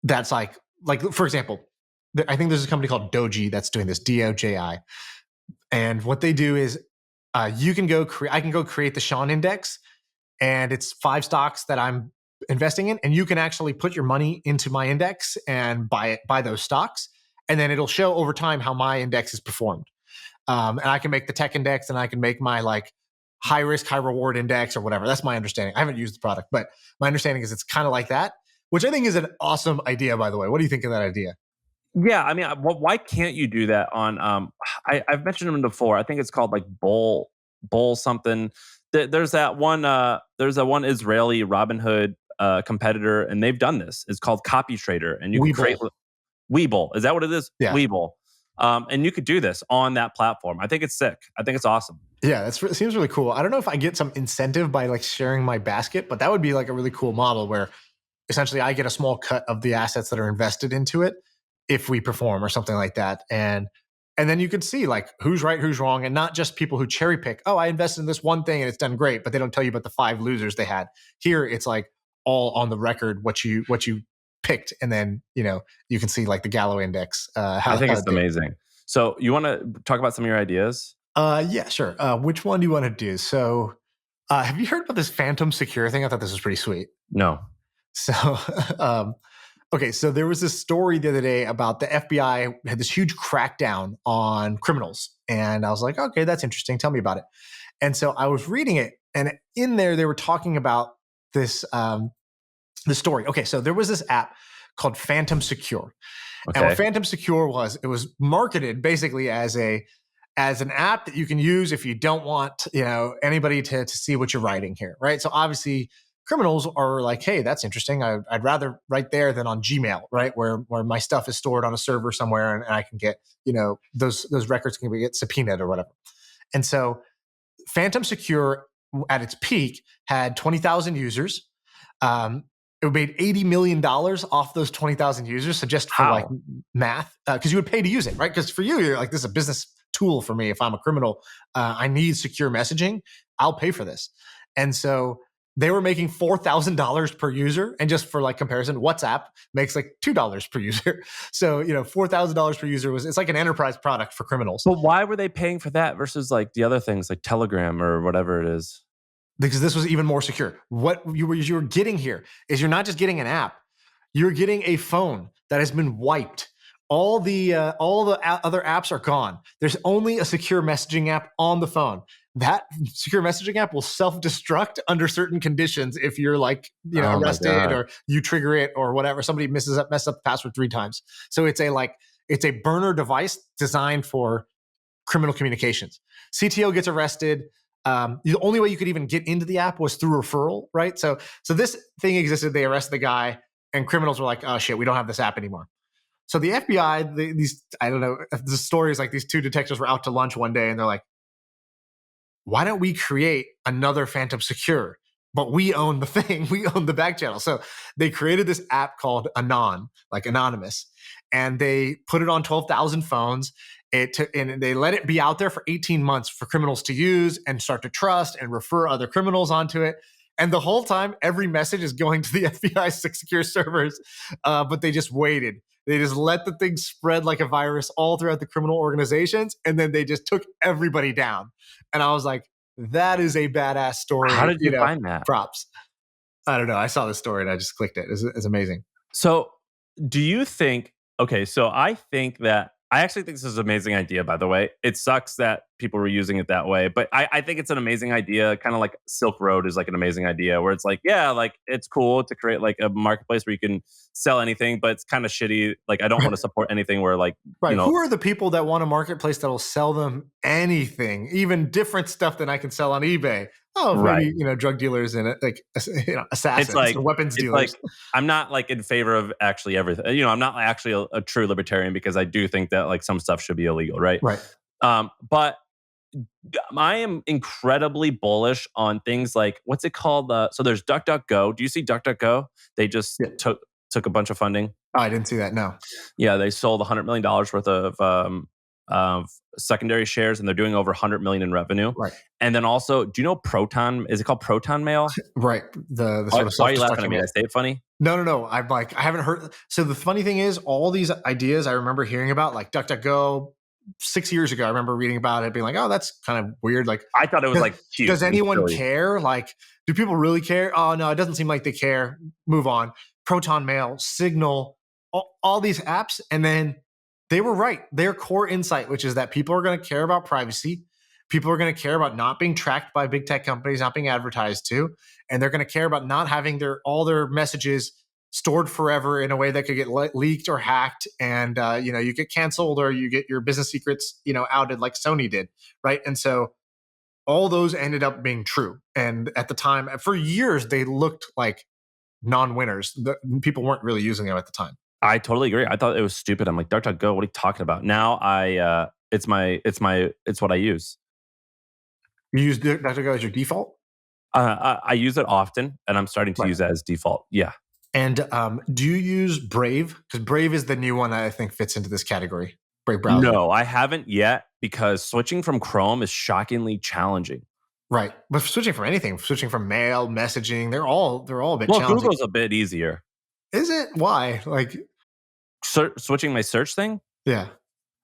that's like for example, I think there's a company called Doji that's doing this, DOJI. And what they do is I can go create the Shaan index, and it's 5 stocks that I'm investing in, and you can actually put your money into my index and buy those stocks, and then it'll show over time how my index has performed. And I can make the tech index, and I can make my like high risk, high reward index or whatever. That's my understanding. I haven't used the product, but my understanding is it's kind of like that, which I think is an awesome idea, by the way. What do you think of that idea? Yeah, I mean, why can't you do that on? I've mentioned them before. I think it's called like Bull something. There's that one. There's that one Israeli Robinhood competitor, and they've done this. It's called Copy Trader, and you can create Webull. Is that what it is? Yeah. Webull. And you could do this on that platform. I think it's sick. I think it's awesome. Yeah, it seems really cool. I don't know if I get some incentive by like sharing my basket, but that would be like a really cool model where essentially I get a small cut of the assets that are invested into it if we perform or something like that. And then you could see like who's right, who's wrong, and not just people who cherry pick. Oh, I invested in this one thing and it's done great, but they don't tell you about the 5 losers they had. Here, it's like all on the record what you picked, and then you can see like the Galloway index. I think it's amazing. So you want to talk about some of your ideas? Yeah, sure. Which one do you want to do? So, have you heard about this Phantom Secure thing? I thought this was pretty sweet. No. So, okay, so there was this story the other day about the FBI had this huge crackdown on criminals. And I was like, okay, that's interesting. Tell me about it. And so I was reading it, and in there, they were talking about this the story. Okay, so there was this app called Phantom Secure. Okay. And what Phantom Secure was, it was marketed basically as an app that you can use if you don't want anybody to see what you're writing here, right? So obviously, criminals are like, hey, that's interesting. I'd rather write there than on Gmail, right? Where my stuff is stored on a server somewhere, and I can get, those records can get subpoenaed or whatever. And so Phantom Secure at its peak had 20,000 users. It made $80 million off those 20,000 users. So just for like math, because you would pay to use it, right? Because for you, you're like, this is a business tool for me. If I'm a criminal, I need secure messaging. I'll pay for this. And so they were making $4,000 per user. And just for like comparison, WhatsApp makes like $2 per user. So, $4,000 per user it's like an enterprise product for criminals. But why were they paying for that versus like the other things like Telegram or whatever it is? Because this was even more secure. What you were getting here is you're not just getting an app, you're getting a phone that has been wiped. All the other apps are gone. There's only a secure messaging app on the phone. That secure messaging app will self-destruct under certain conditions if you're like arrested or you trigger it or whatever. Somebody messes up the password 3 times. So it's a burner device designed for criminal communications. CTO gets arrested. The only way you could even get into the app was through referral, right? So this thing existed. They arrested the guy, and criminals were like, "Oh shit, we don't have this app anymore." So the FBI, the story is like these 2 detectives were out to lunch one day, and they're like, "Why don't we create another Phantom Secure? But we own the thing. We own the back channel." So they created this app called Anon, like Anonymous, and they put it on 12,000 phones. And they let it be out there for 18 months for criminals to use and start to trust and refer other criminals onto it. And the whole time, every message is going to the FBI secure servers, but they just waited. They just let the thing spread like a virus all throughout the criminal organizations, and then they just took everybody down. And I was like, that is a badass story. How did you find that? Props. I don't know. I saw the story and I just clicked it. It's amazing. So do you think, okay, so I actually think this is an amazing idea, by the way. It sucks that people were using it that way, but I think it's an amazing idea. Kind of like Silk Road is like an amazing idea where it's like, yeah, like it's cool to create like a marketplace where you can sell anything, but it's kind of shitty. Like I don't want to support anything where like, right. Who are the people that want a marketplace that'll sell them anything, even different stuff than I can sell on eBay? Oh, maybe, drug dealers and like, assassins, it's like, weapons dealers. Like, I'm not like in favor of actually everything. I'm not actually a true libertarian because I do think that like some stuff should be illegal, right? Right. But I am incredibly bullish on things like, what's it called? So there's DuckDuckGo. Do you see DuckDuckGo? They just took a bunch of funding. Oh, I didn't see that. No. Yeah, they sold $100 million worth of secondary shares, and they're doing over $100 million in revenue. Right. And then also, do you know Proton? Is it called Proton Mail? Right. The sort of why are you laughing at me? Did I say it funny? No. I'm like, I haven't heard. So the funny thing is, all these ideas I remember hearing about, like DuckDuckGo, 6 years ago, I remember reading about it, being like, oh, that's kind of weird. Like, I thought it was like cute. does and anyone silly. care? Like, do people really care? Oh, no, it doesn't seem like they care. Move on. Proton Mail, Signal, all these apps. And then they were right. Their core insight, which is that people are going to care about privacy. People are going to care about not being tracked by big tech companies, not being advertised to. And they're going to care about not having all their messages stored forever in a way that could get leaked or hacked. And, you get canceled or you get your business secrets, outed like Sony did. Right. And so all those ended up being true. And at the time, for years, they looked like non-winners. People weren't really using them at the time. I totally agree. I thought it was stupid. I'm like, DuckDuckGo, what are you talking about? Now it's what I use. You use DuckDuckGo as your default? I use it often, and I'm starting to use it as default. Yeah. And do you use Brave? Because Brave is the new one that I think fits into this category. Brave browser. No, I haven't yet because switching from Chrome is shockingly challenging. Right, but switching from anything, switching from mail, messaging, they're all a bit challenging. Google's a bit easier. Is it? Why? Like switching my search thing? Yeah.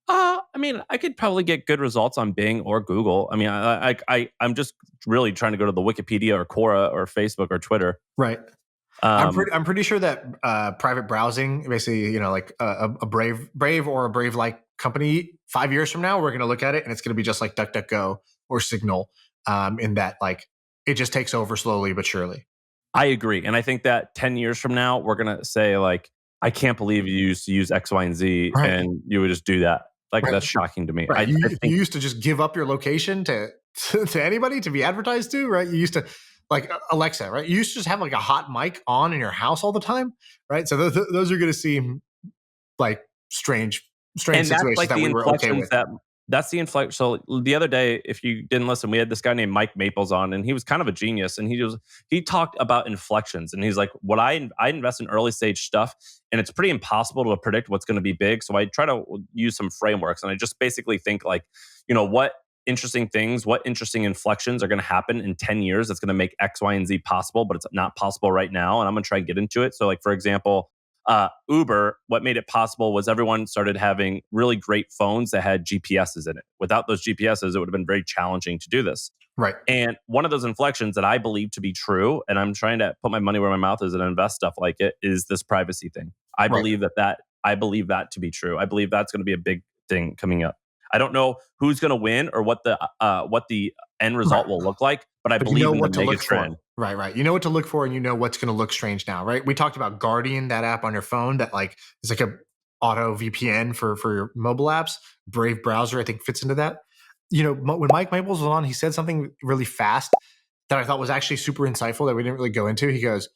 I mean, I could probably get good results on Bing or Google. I mean, I'm just really trying to go to the Wikipedia or Quora or Facebook or Twitter. Right. I'm pretty sure that private browsing, basically, like a Brave or a Brave-like company, 5 years from now, we're going to look at it and it's going to be just like DuckDuckGo or Signal, in that like it just takes over slowly but surely. I agree, and I think that 10 years from now, we're going to say like, I can't believe you used to use X, Y, and Z, and you would just do that. Like that's shocking to me. Right. You used to just give up your location to anybody to be advertised to, right? You used to, like Alexa, right? You used to just have like a hot mic on in your house all the time, right? So those are going to seem like strange and situations like that we were okay with. That's the inflection. So the other day, if you didn't listen, we had this guy named Mike Maples on, and he was kind of a genius. And he talked about inflections, and he's like, "What I invest in early stage stuff, and it's pretty impossible to predict what's going to be big. So I try to use some frameworks, and I just basically think like, what interesting things, what interesting inflections are going to happen in 10 years that's going to make X, Y, and Z possible, but it's not possible right now, and I'm going to try and get into it. So like for example." Uber, what made it possible was everyone started having really great phones that had GPSs in it. Without those GPSs, it would have been very challenging to do this. Right. And one of those inflections that I believe to be true, and I'm trying to put my money where my mouth is and invest stuff like it, is this privacy thing. I believe that to be true. I believe that's going to be a big thing coming up. I don't know who's going to win or what the end result will look like, but I believe in the mega trend. Right. You know what to look for, and you know what's going to look strange now, right? We talked about Guardian, that app on your phone that like is like a auto VPN for your mobile apps. Brave browser, I think, fits into that. When Mike Maples was on, he said something really fast that I thought was actually super insightful that we didn't really go into. He goes,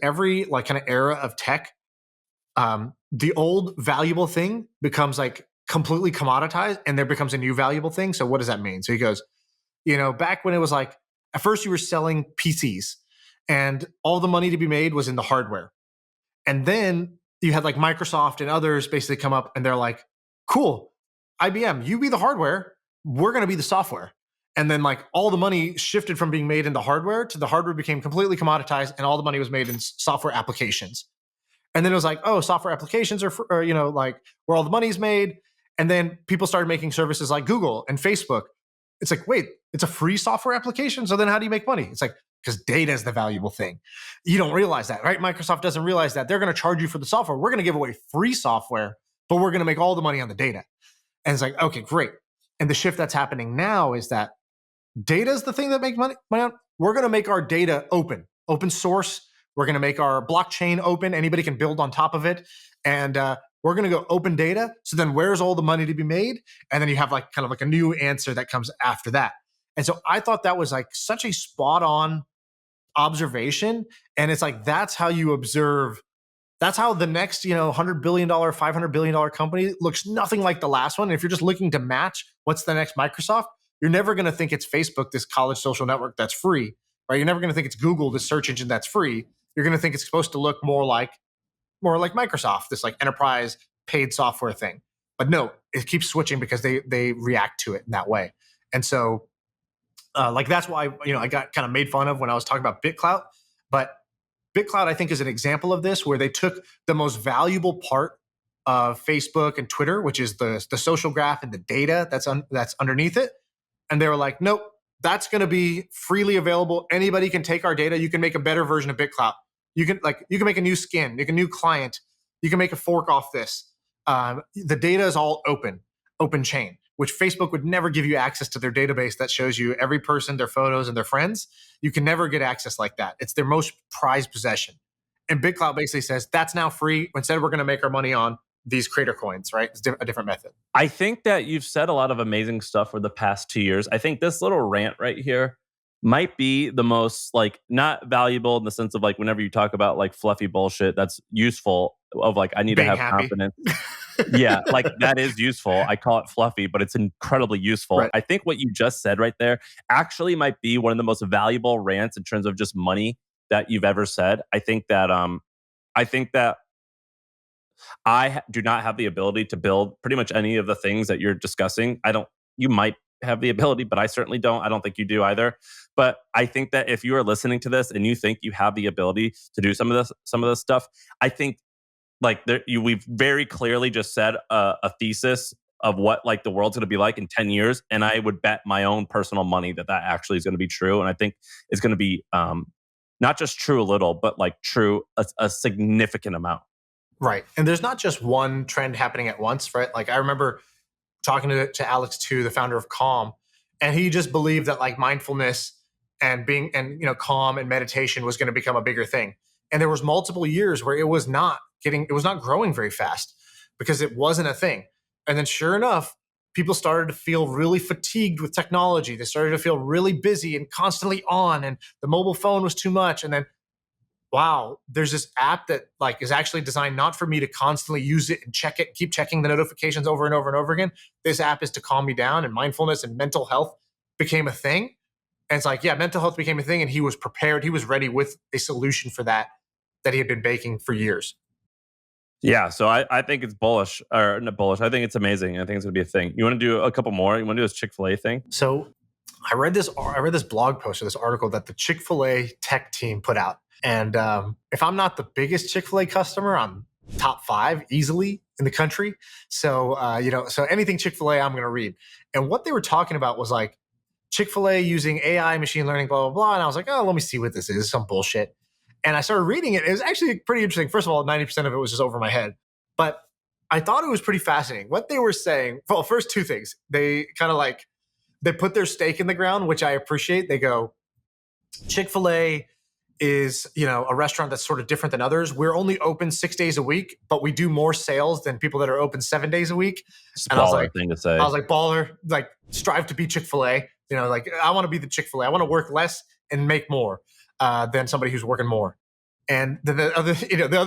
every like kind of era of tech, the old valuable thing becomes like completely commoditized, and there becomes a new valuable thing. So what does that mean? So he goes, back when it was like, at first you were selling PCs and all the money to be made was in the hardware. And then you had like Microsoft and others basically come up and they're like, cool, IBM, you be the hardware, we're going to be the software. And then like all the money shifted from being made in the hardware to the hardware became completely commoditized and all the money was made in software applications. And then it was like, oh, software applications are like where all the money's made. And then people started making services like Google and Facebook. It's like, wait, it's a free software application. So then how do you make money? It's like, because data is the valuable thing. You don't realize that, right? Microsoft doesn't realize that. They're going to charge you for the software. We're going to give away free software, but we're going to make all the money on the data. And it's like, okay, great. And the shift that's happening now is that data is the thing that makes money. We're going to make our data open source. We're going to make our blockchain open. Anybody can build on top of it. And we're going to go open data. So then where's all the money to be made? And then you have like kind of like a new answer that comes after that. And so I thought that was like such a spot on observation. And it's like, that's how you observe. That's how the next, $100 billion, $500 billion company looks nothing like the last one. And if you're just looking to match what's the next Microsoft, you're never going to think it's Facebook, this college social network that's free, right? You're never going to think it's Google, this search engine that's free. You're going to think it's supposed to look more like Microsoft, this like enterprise paid software thing. But no, it keeps switching because they react to it in that way. And so that's why, I got kind of made fun of when I was talking about BitClout. But BitClout, I think, is an example of this, where they took the most valuable part of Facebook and Twitter, which is the social graph and the data that's underneath it. And they were like, nope, that's going to be freely available. Anybody can take our data. You can make a better version of BitClout. You can make a new skin, make a new client. You can make a fork off this. The data is all open chain, which Facebook would never give you access to their database that shows you every person, their photos, and their friends. You can never get access like that. It's their most prized possession. And BitClout basically says that's now free. Instead, we're going to make our money on these creator coins, right? It's a different method. I think that you've said a lot of amazing stuff for the past 2 years. I think this little rant right here might be the most like not valuable in the sense of like whenever you talk about like fluffy bullshit that's useful of like I need Being to have happy. confidence. Yeah, like that is useful. I call it fluffy, but it's incredibly useful. Right. I think what you just said right there actually might be one of the most valuable rants in terms of just money that you've ever said. I think that I do not have the ability to build pretty much any of the things that you're discussing. You might have the ability, but I certainly don't. I don't think you do either. But I think that if you are listening to this and you think you have the ability to do some of this stuff, I think like we've very clearly just said a thesis of what like the world's going to be like in 10 years. And I would bet my own personal money that actually is going to be true. And I think it's going to be not just true a little, but like true a significant amount. Right. And there's not just one trend happening at once, right? Like I remember talking to Alex too, the founder of Calm, and he just believed that like mindfulness and calm and meditation was going to become a bigger thing. And there was multiple years where it was not growing very fast because it wasn't a thing. And then sure enough, people started to feel really fatigued with technology. They started to feel really busy and constantly on, and the mobile phone was too much. And then wow, there's this app that like is actually designed not for me to constantly use it and check it, keep checking the notifications over and over and over again. This app is to calm me down, and mindfulness and mental health became a thing. And it's like, yeah, mental health became a thing, and he was prepared. He was ready with a solution for that he had been baking for years. Yeah, so I think it's bullish, or not bullish. I think it's amazing. I think it's going to be a thing. You want to do a couple more? You want to do this Chick-fil-A thing? So I read this blog post or this article that the Chick-fil-A tech team put out. And if I'm not the biggest Chick-fil-A customer, I'm top 5 easily in the country. So, so anything Chick-fil-A, I'm going to read. And what they were talking about was like Chick-fil-A using AI, machine learning, blah, blah, blah. And I was like, oh, let me see what this is. Some bullshit. And I started reading it. It was actually pretty interesting. First of all, 90% of it was just over my head. But I thought it was pretty fascinating. What they were saying, well, first 2 things. They kind of like, they put their stake in the ground, which I appreciate. They go, Chick-fil-A is, a restaurant that's sort of different than others. We're only open 6 days a week, but we do more sales than people that are open 7 days a week. It's a baller thing to say. I was like, baller, like strive to be Chick-fil-A. Like I want to be the Chick-fil-A. I want to work less and make more than somebody who's working more. And the other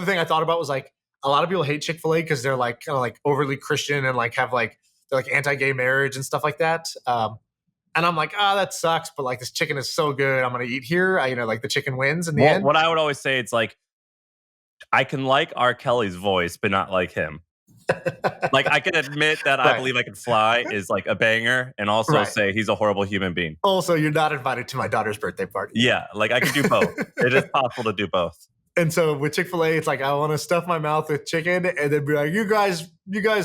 thing I thought about was like a lot of people hate Chick-fil-A because they're like kind of like overly Christian and like have like they're like anti-gay marriage and stuff like that. And I'm like, that sucks. But like this chicken is so good. I'm going to eat here. Like the chicken wins in the end. What I would always say, it's like, I can like R. Kelly's voice, but not like him. Like I can admit that Right. I Believe I Can Fly is like a banger, and also say he's a horrible human being. Also, you're not invited to my daughter's birthday party. Yeah. Like I can do both. It is possible to do both. And so with Chick-fil-A, it's like, I want to stuff my mouth with chicken and then be like, you guys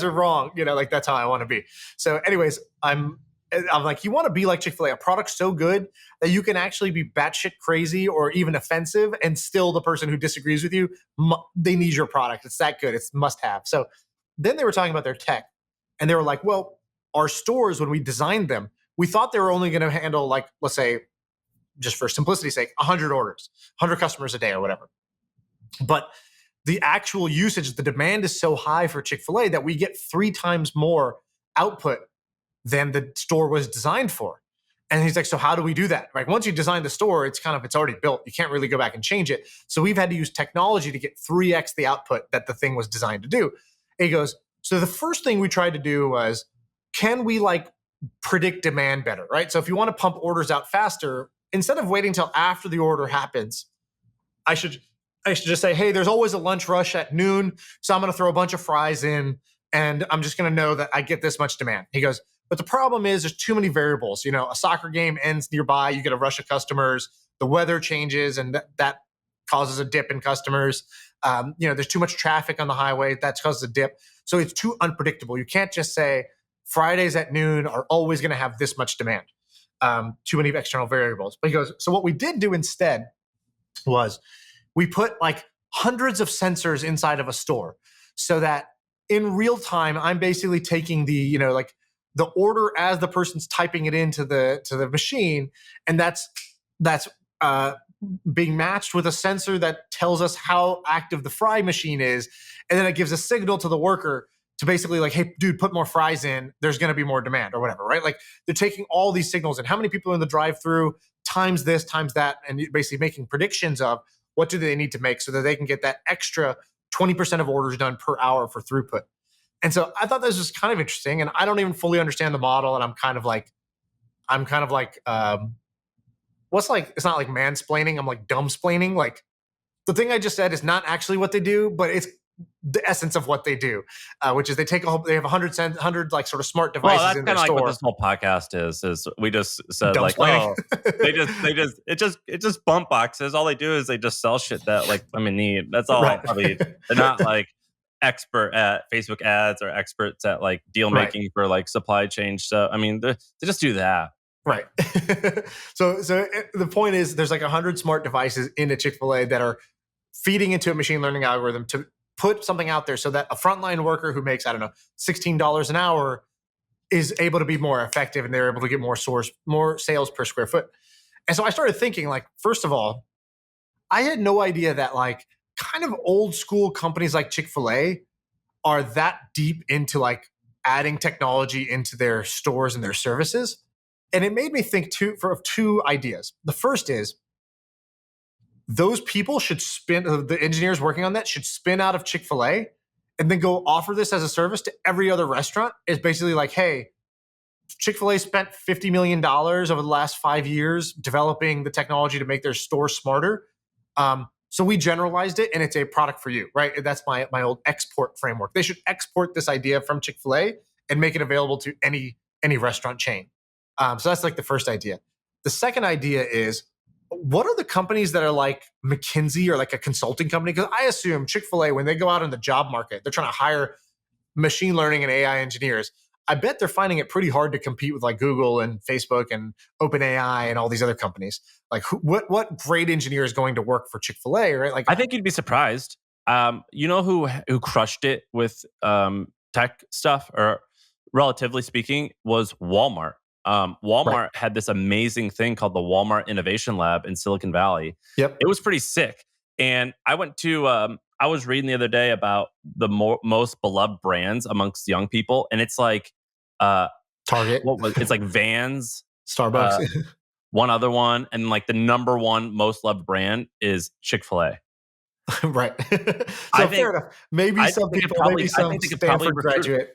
are wrong. Like that's how I want to be. So anyways, I'm like, you want to be like Chick-fil-A, a product so good that you can actually be batshit crazy or even offensive, and still the person who disagrees with you, they need your product. It's that good. It's must have. So then they were talking about their tech, and they were like, well, our stores, when we designed them, we thought they were only going to handle like, let's say, just for simplicity's sake, 100 orders, 100 customers a day or whatever. But the actual usage, the demand is so high for Chick-fil-A that we get 3 times more output than the store was designed for. And he's like, so how do we do that? Right? Once you design the store, it's already built. You can't really go back and change it. So we've had to use technology to get 3x the output that the thing was designed to do. And he goes, so the first thing we tried to do was, can we like predict demand better, right? So if you want to pump orders out faster, instead of waiting till after the order happens, I should just say, hey, there's always a lunch rush at noon, so I'm going to throw a bunch of fries in, and I'm just going to know that I get this much demand. He goes, but the problem is there's too many variables. A soccer game ends nearby, you get a rush of customers, the weather changes, and that causes a dip in customers. There's too much traffic on the highway, that causes a dip. So it's too unpredictable. You can't just say Fridays at noon are always going to have this much demand. Too many external variables. But he goes, so what we did do instead was we put like hundreds of sensors inside of a store so that in real time, I'm basically taking the, like the order as the person's typing it into the machine. And that's being matched with a sensor that tells us how active the fry machine is. And then it gives a signal to the worker to basically like, hey, dude, put more fries in. There's going to be more demand or whatever, right? Like they're taking all these signals and how many people are in the drive-through times this, times that, and basically making predictions of what do they need to make so that they can get that extra 20% of orders done per hour for throughput. And so I thought this was kind of interesting, and I don't even fully understand the model, and I'm kind of like, what's like, it's not like mansplaining, I'm like dumbsplaining. Like the thing I just said is not actually what they do, but it's the essence of what they do, which is they take they have 100 like sort of smart devices Well, that's in kind their of like store. what this whole podcast is we just said like, Dumbsplaining. it just bump boxes. All they do is they just sell shit that like women need. That's all. Right. I mean, they're not like expert at Facebook ads or experts at like deal making for like supply chain stuff. I mean, they just do that. Right. So the point is there's like 100 smart devices in a Chick-fil-A that are feeding into a machine learning algorithm to put something out there so that a frontline worker who makes, I don't know, $16 an hour is able to be more effective and they're able to get more sales per square foot. And so I started thinking like, first of all, I had no idea that like kind of old school companies like Chick-fil-A are that deep into like adding technology into their stores and their services. And it made me think of two ideas. The first is those people should the engineers working on that should spin out of Chick-fil-A and then go offer this as a service to every other restaurant. It's basically like, hey, Chick-fil-A spent $50 million over the last 5 years developing the technology to make their stores smarter. So we generalized it and it's a product for you, right? That's my old export framework. They should export this idea from Chick-fil-A and make it available to any restaurant chain. So that's like the first idea. The second idea is, what are the companies that are like McKinsey or like a consulting company? Because I assume Chick-fil-A, when they go out in the job market, they're trying to hire machine learning and AI engineers. I bet they're finding it pretty hard to compete with like Google and Facebook and OpenAI and all these other companies. Like what great engineer is going to work for Chick-fil-A, right? Like I think you'd be surprised. You know who crushed it with tech stuff, or relatively speaking, was Walmart. Walmart had this amazing thing called the Walmart Innovation Lab in Silicon Valley. Yep. It was pretty sick. And I went to, I was reading the other day about the most beloved brands amongst young people. And it's like, Target. It's like Vans, Starbucks. one other one. And like the number one most loved brand is Chick-fil-A. Right. I fair enough. Maybe some people, maybe some Stanford graduate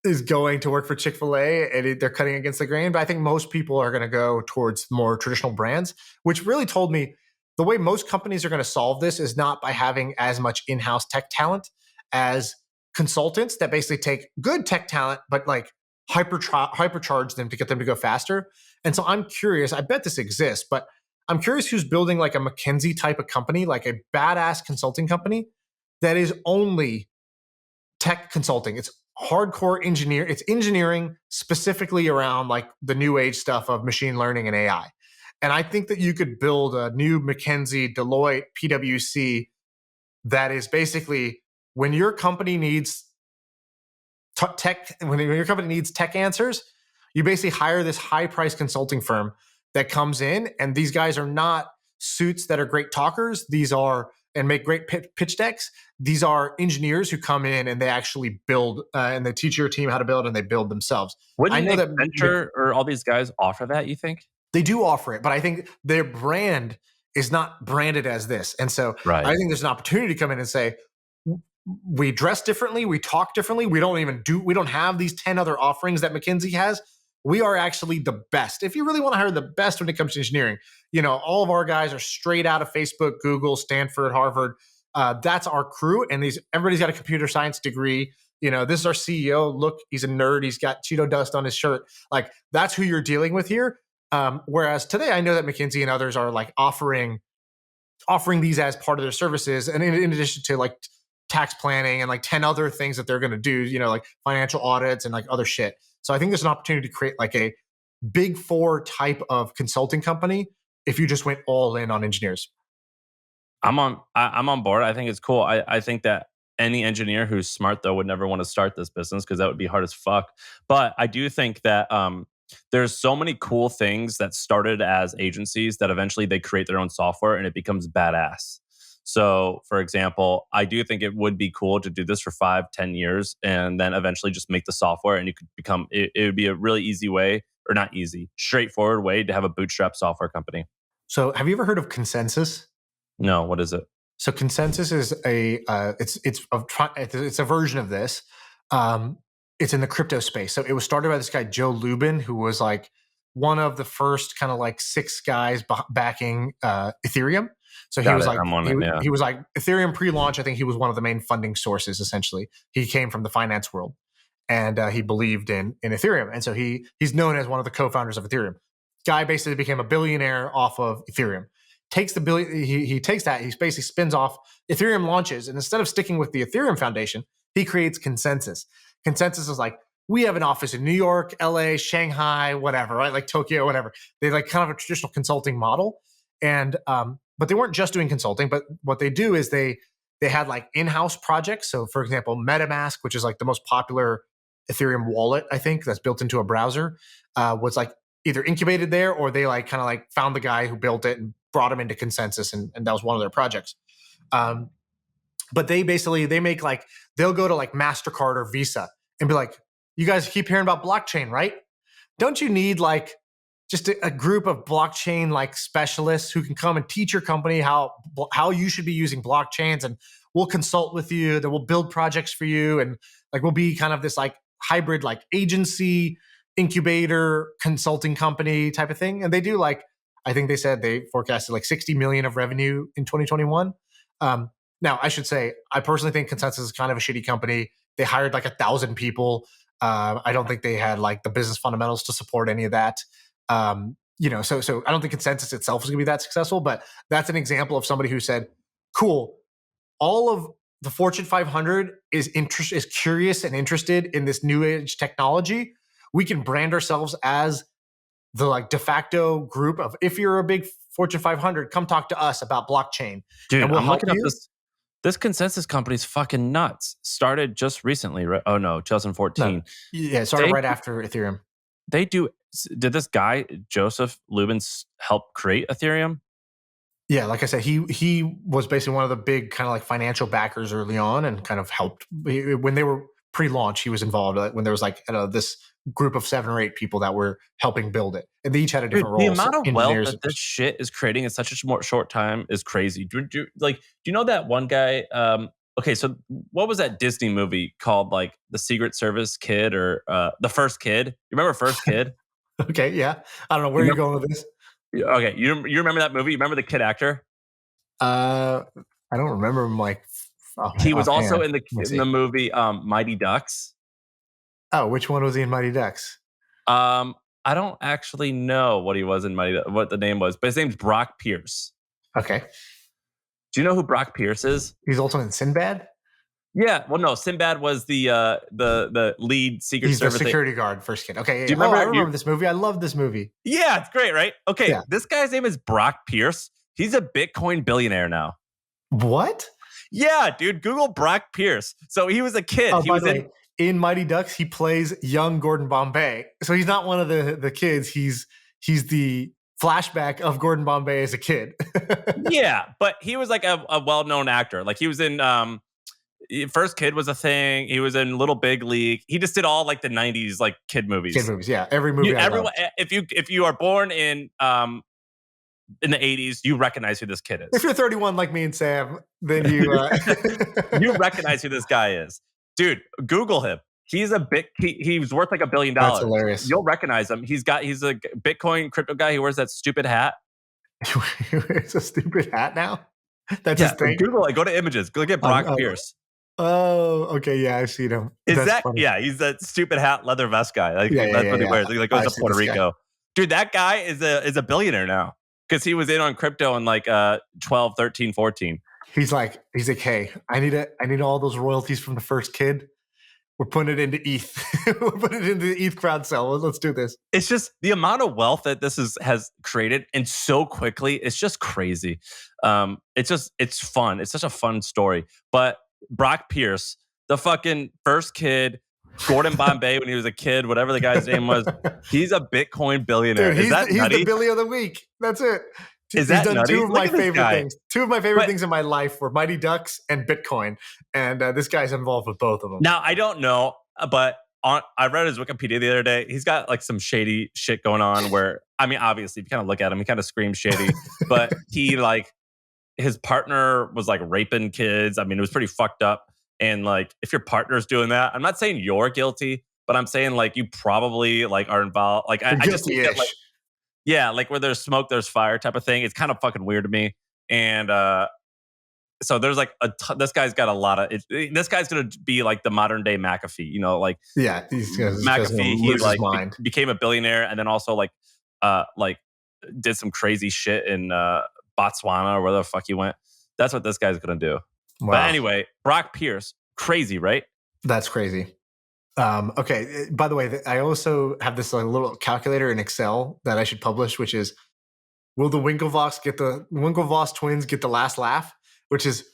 is going to work for Chick-fil-A and they're cutting against the grain. But I think most people are going to go towards more traditional brands, which really told me the way most companies are going to solve this is not by having as much in-house tech talent as consultants that basically take good tech talent, but like hypercharge them to get them to go faster. And so I'm curious, I bet this exists, but I'm curious who's building like a McKinsey type of company, like a badass consulting company that is only tech consulting. It's hardcore engineer. It's engineering specifically around like the new age stuff of machine learning and AI. And I think that you could build a new McKinsey, Deloitte, PwC that is basically when your company needs tech answers, you basically hire this high price consulting firm that comes in, and these guys are not suits that are great talkers. These are and make great pitch decks. These are engineers who come in and they actually build and they teach your team how to build and they build themselves. Wouldn't I know that Venture or all these guys offer that, you think? They do offer it, but I think their brand is not branded as this. And so I think there's an opportunity to come in and say, we dress differently, we talk differently, we don't have these 10 other offerings that McKinsey has. We are actually the best. If you really want to hire the best when it comes to engineering, all of our guys are straight out of Facebook, Google, Stanford, Harvard. That's our crew. And everybody's got a computer science degree. This is our CEO. Look, he's a nerd. He's got Cheeto dust on his shirt. Like that's who you're dealing with here. Whereas today, I know that McKinsey and others are like offering these as part of their services. And in addition to like tax planning and like 10 other things that they're going to do, like financial audits and like other shit. So I think there's an opportunity to create like a big four type of consulting company if you just went all in on engineers. I'm on board. I think it's cool. I think that any engineer who's smart though would never want to start this business because that would be hard as fuck. But I do think that there's so many cool things that started as agencies that eventually they create their own software and it becomes badass. So, for example, I do think it would be cool to do this for 5-10 years and then eventually just make the software and you could become, it would be a really easy way, or not easy, straightforward way to have a bootstrap software company. So have you ever heard of Consensus? No, what is it? So Consensus is it's a version of this. It's in the crypto space. So it was started by this guy, Joe Lubin, who was like one of the first kind of like 6 guys backing Ethereum. So he was like Ethereum pre-launch. I think he was one of the main funding sources. Essentially, he came from the finance world, and he believed in Ethereum, and so he's known as one of the co-founders of Ethereum. Guy basically became a billionaire off of Ethereum. Takes the billion, he takes that, he basically spins off. Ethereum launches, and instead of sticking with the Ethereum Foundation, he creates Consensus. Consensus is like, we have an office in New York, LA, Shanghai, whatever, right? Like Tokyo, whatever. They like kind of a traditional consulting model, and but they weren't just doing consulting. But what they do is they had like in-house projects. So, for example, MetaMask, which is like the most popular Ethereum wallet, I think, that's built into a browser, was like either incubated there or they like kind of like found the guy who built it and brought him into Consensus, and that was one of their projects. But they make like, they'll go to like MasterCard or Visa and be like, you guys keep hearing about blockchain, right? Don't you need like just a group of blockchain like specialists who can come and teach your company how you should be using blockchains, and we'll consult with you, that we'll build projects for you, and like we'll be kind of this like hybrid like agency, incubator, consulting company type of thing. And they do like, I think they said they forecasted like 60 million of revenue in 2021. Now, I should say, I personally think Consensus is kind of a shitty company. They hired like 1,000 people. I don't think they had like the business fundamentals to support any of that. So I don't think Consensus itself is going to be that successful, but that's an example of somebody who said, cool, all of the Fortune 500 is curious and interested in this new age technology. We can brand ourselves as the like de facto group of, if you're a big Fortune 500, come talk to us about blockchain. Dude, and we'll I'm help looking you. up this Consensus company is fucking nuts. Started just recently, right? Oh no, 2014. No. Yeah, it started right after Ethereum. Did this guy, Joseph Lubin, help create Ethereum? Yeah, like I said, he was basically one of the big kind of like financial backers early on, and kind of helped when they were pre-launch. He was involved when there was like this group of 7 or 8 people that were helping build it, and they each had a different role. The amount of wealth that this shit is creating in such a short time is crazy. Do you know that one guy? Okay, so what was that Disney movie called? Like The Secret Service Kid or The First Kid? You remember First Kid? Okay, yeah. I don't know where you're going with this. Okay, you remember that movie? You remember the kid actor? I don't remember him like. He was also in the movie Mighty Ducks. Oh, which one was he in Mighty Ducks? I don't actually know what he was in what the name was, but his name's Brock Pierce. Okay. Do you know who Brock Pierce is? He's also in Sinbad? Yeah. Well, no, Sinbad was the lead Secret Service. He's the security guard, First Kid. Okay. Yeah, Do you remember? I remember this movie. I love this movie. Yeah, it's great, right? Okay. Yeah. This guy's name is Brock Pierce. He's a Bitcoin billionaire now. What? Yeah, dude. Google Brock Pierce. So he was a kid. He was in Mighty Ducks. He plays young Gordon Bombay. So he's not one of the kids. He's the flashback of Gordon Bombay as a kid. Yeah, but he was like a well-known actor. Like he was in First Kid was a thing. He was in Little Big League. He just did all like the 90s like kid movies. Yeah. Every movie. Everyone, if you are born in the 80s, you recognize who this kid is. If you're 31 like me and Sam, then you you recognize who this guy is. Dude, Google him. He's he's worth like $1 billion. That's hilarious. You'll recognize him. He's a Bitcoin crypto guy. He wears that stupid hat. He wears a stupid hat now? That's his thing. Google it. Go to images. Go look at Brock Pierce. Oh, okay. Yeah, I've seen him. Funny. Yeah, he's that stupid hat, leather vest guy. Like, that's what he wears. He goes to Puerto Rico. Dude, that guy is a billionaire now because he was in on crypto in like 12, 13, 14. He's like, hey, I need all those royalties from the first kid. We're putting it into ETH. We're putting it into the ETH crowd sell. Let's do this. It's just the amount of wealth that this has created, and so quickly. It's just crazy. It's fun. It's such a fun story. But Brock Pierce, the fucking first kid, Gordon Bombay when he was a kid, whatever the guy's name was, he's a Bitcoin billionaire. Dude, Is that he's nutty? the Billy of the week. That's it. Is that he's done nutty? two of Look my at this favorite guy. things. Two of my favorite things in my life were Mighty Ducks and Bitcoin. And this guy's involved with both of them. Now, I don't know, but I read his Wikipedia the other day. He's got like some shady shit going on where, I mean, obviously, if you kind of look at him, he kind of screams shady, but he like, his partner was like raping kids. I mean, it was pretty fucked up. And like, if your partner's doing that, I'm not saying you're guilty, but I'm saying like you probably like are involved. Like I just think that, like, yeah, like where there's smoke, there's fire type of thing. It's kind of fucking weird to me. And so there's like this guy's got a lot of. This guy's gonna be like the modern day McAfee. You know, like McAfee. He like became a billionaire, and then also like did some crazy shit in Botswana or where the fuck he went. That's what this guy's gonna do. Wow. But anyway, Brock Pierce, crazy, right? That's crazy. Okay. By the way, I also have this like, little calculator in Excel that I should publish, which is, will the Winklevoss twins get the last laugh? Which is,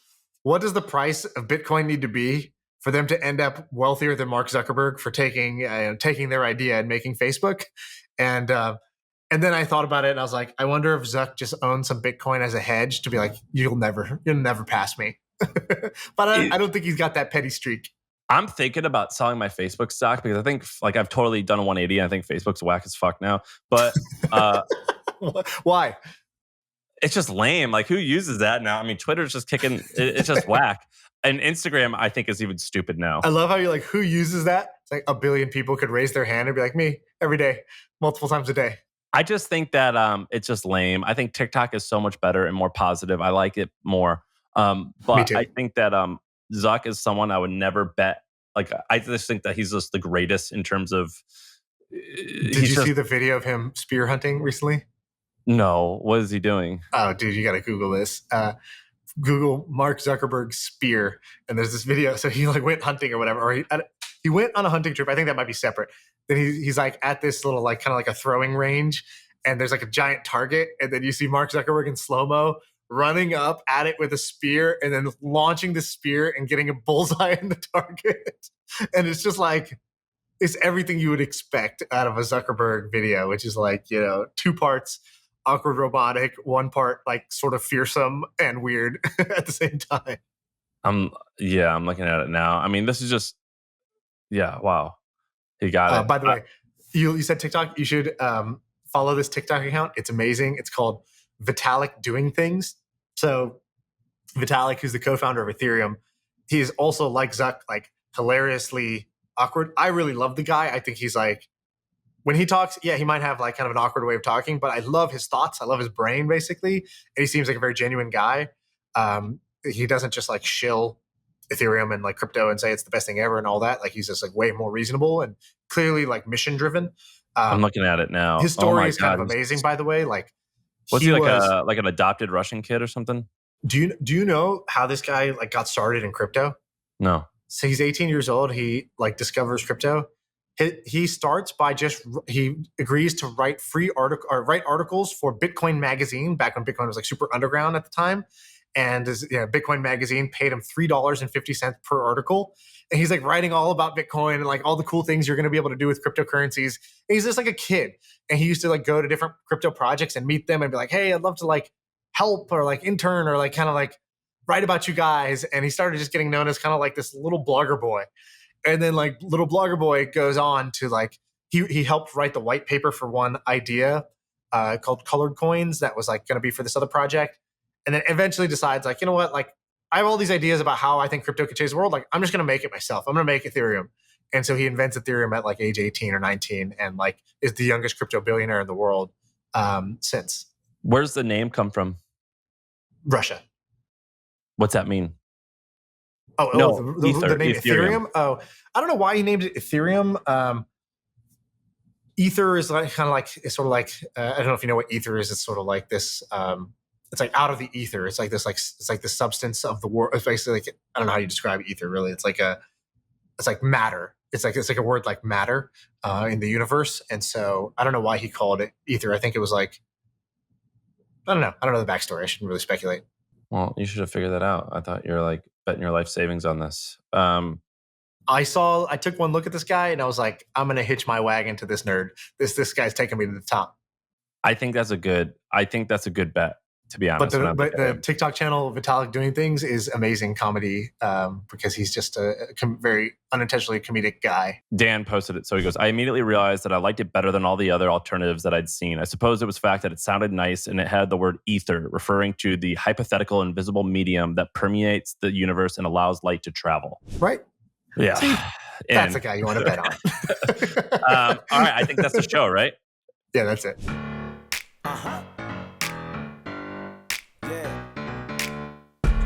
what does the price of Bitcoin need to be for them to end up wealthier than Mark Zuckerberg for taking their idea and making Facebook? And then I thought about it and I was like, I wonder if Zuck just owns some Bitcoin as a hedge to be like, you'll never pass me. But I don't think he's got that petty streak. I'm thinking about selling my Facebook stock because I think like I've totally done a 180 and I think Facebook's whack as fuck now. But why? It's just lame. Like, who uses that now? I mean, Twitter's just kicking. It's just whack. And Instagram, I think, is even stupid now. I love how you're like, who uses that? It's like a billion people could raise their hand and be like, me, every day, multiple times a day. I just think that it's just lame. I think TikTok is so much better and more positive. I like it more. But I think that Zuck is someone I would never bet. Like, I just think that he's just the greatest in terms of. Did you see the video of him spear hunting recently? No. What is he doing? Oh, dude, you got to Google this. Google Mark Zuckerberg spear, and there's this video. So he like went hunting or whatever, or he went on a hunting trip. I think that might be separate. Then he's like at this little like kind of like a throwing range, and there's like a giant target, and then you see Mark Zuckerberg in slow-mo running up at it with a spear and then launching the spear and getting a bullseye in the target. And it's just like, it's everything you would expect out of a Zuckerberg video, which is like, 2 parts awkward robotic, 1 part like sort of fearsome and weird at the same time. I'm looking at it now. I mean, this is just, wow. He got it. By the way, you said TikTok. You should follow this TikTok account. It's amazing. It's called Vitalik Doing Things. So Vitalik, who's the co-founder of Ethereum, he's also like Zuck, like hilariously awkward. I really love the guy. I think he's like, when he talks, he might have like kind of an awkward way of talking, but I love his thoughts. I love his brain, basically. And he seems like a very genuine guy. He doesn't just like shill Ethereum and like crypto and say it's the best thing ever and all that. Like, he's just like way more reasonable and clearly like mission driven. I'm looking at it now. His story is kind of amazing, by the way. Like, was he like an adopted Russian kid or something? Do you know how this guy like got started in crypto? No. So he's 18 years old. He like discovers crypto. He starts by he agrees to write articles for Bitcoin Magazine back when Bitcoin was like super underground at the time. And Bitcoin Magazine paid him $3.50 per article. And he's like writing all about Bitcoin and like all the cool things you're going to be able to do with cryptocurrencies. And he's just like a kid. And he used to like go to different crypto projects and meet them and be like, hey, I'd love to like help or like intern or like kind of like write about you guys. And he started just getting known as kind of like this little blogger boy. And then like little blogger boy goes on to like, he helped write the white paper for one idea called Colored Coins that was like going to be for this other project. And then eventually decides like, you know what, like I have all these ideas about how I think crypto could change the world. Like, I'm just going to make it myself. I'm going to make Ethereum. And so he invents Ethereum at like age 18 or 19 and like is the youngest crypto billionaire in the world since. Where's the name come from? Russia. What's that mean? The name Ethereum. Oh, I don't know why he named it Ethereum. Ether is like kind of like, it's sort of like, I don't know if you know what Ether is. It's sort of like this it's like out of the ether. It's like this, like it's like the substance of the world. It's basically like, I don't know how you describe ether. Really, it's like matter. It's like a word like matter in the universe. And so I don't know why he called it ether. I think it was like, I don't know. I don't know the backstory. I shouldn't really speculate. Well, you should have figured that out. I thought you were like betting your life savings on this. I took one look at this guy and I was like, I'm going to hitch my wagon to this nerd. This guy's taking me to the top. I think that's a good bet, to be honest. But the TikTok channel, Vitalik Doing Things, is amazing comedy because he's just a very unintentionally comedic guy. Dan posted it. So he goes, I immediately realized that I liked it better than all the other alternatives that I'd seen. I suppose it was the fact that it sounded nice and it had the word ether, referring to the hypothetical invisible medium that permeates the universe and allows light to travel. Right. Yeah. See, that's the guy you want to bet on. All right. I think that's the show, right? Yeah, that's it.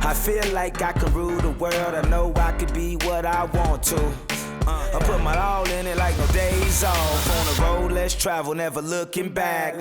I feel like I can rule the world. I know I could be what I want to. I put my all in it like no days off. On the road, let's travel, never looking back.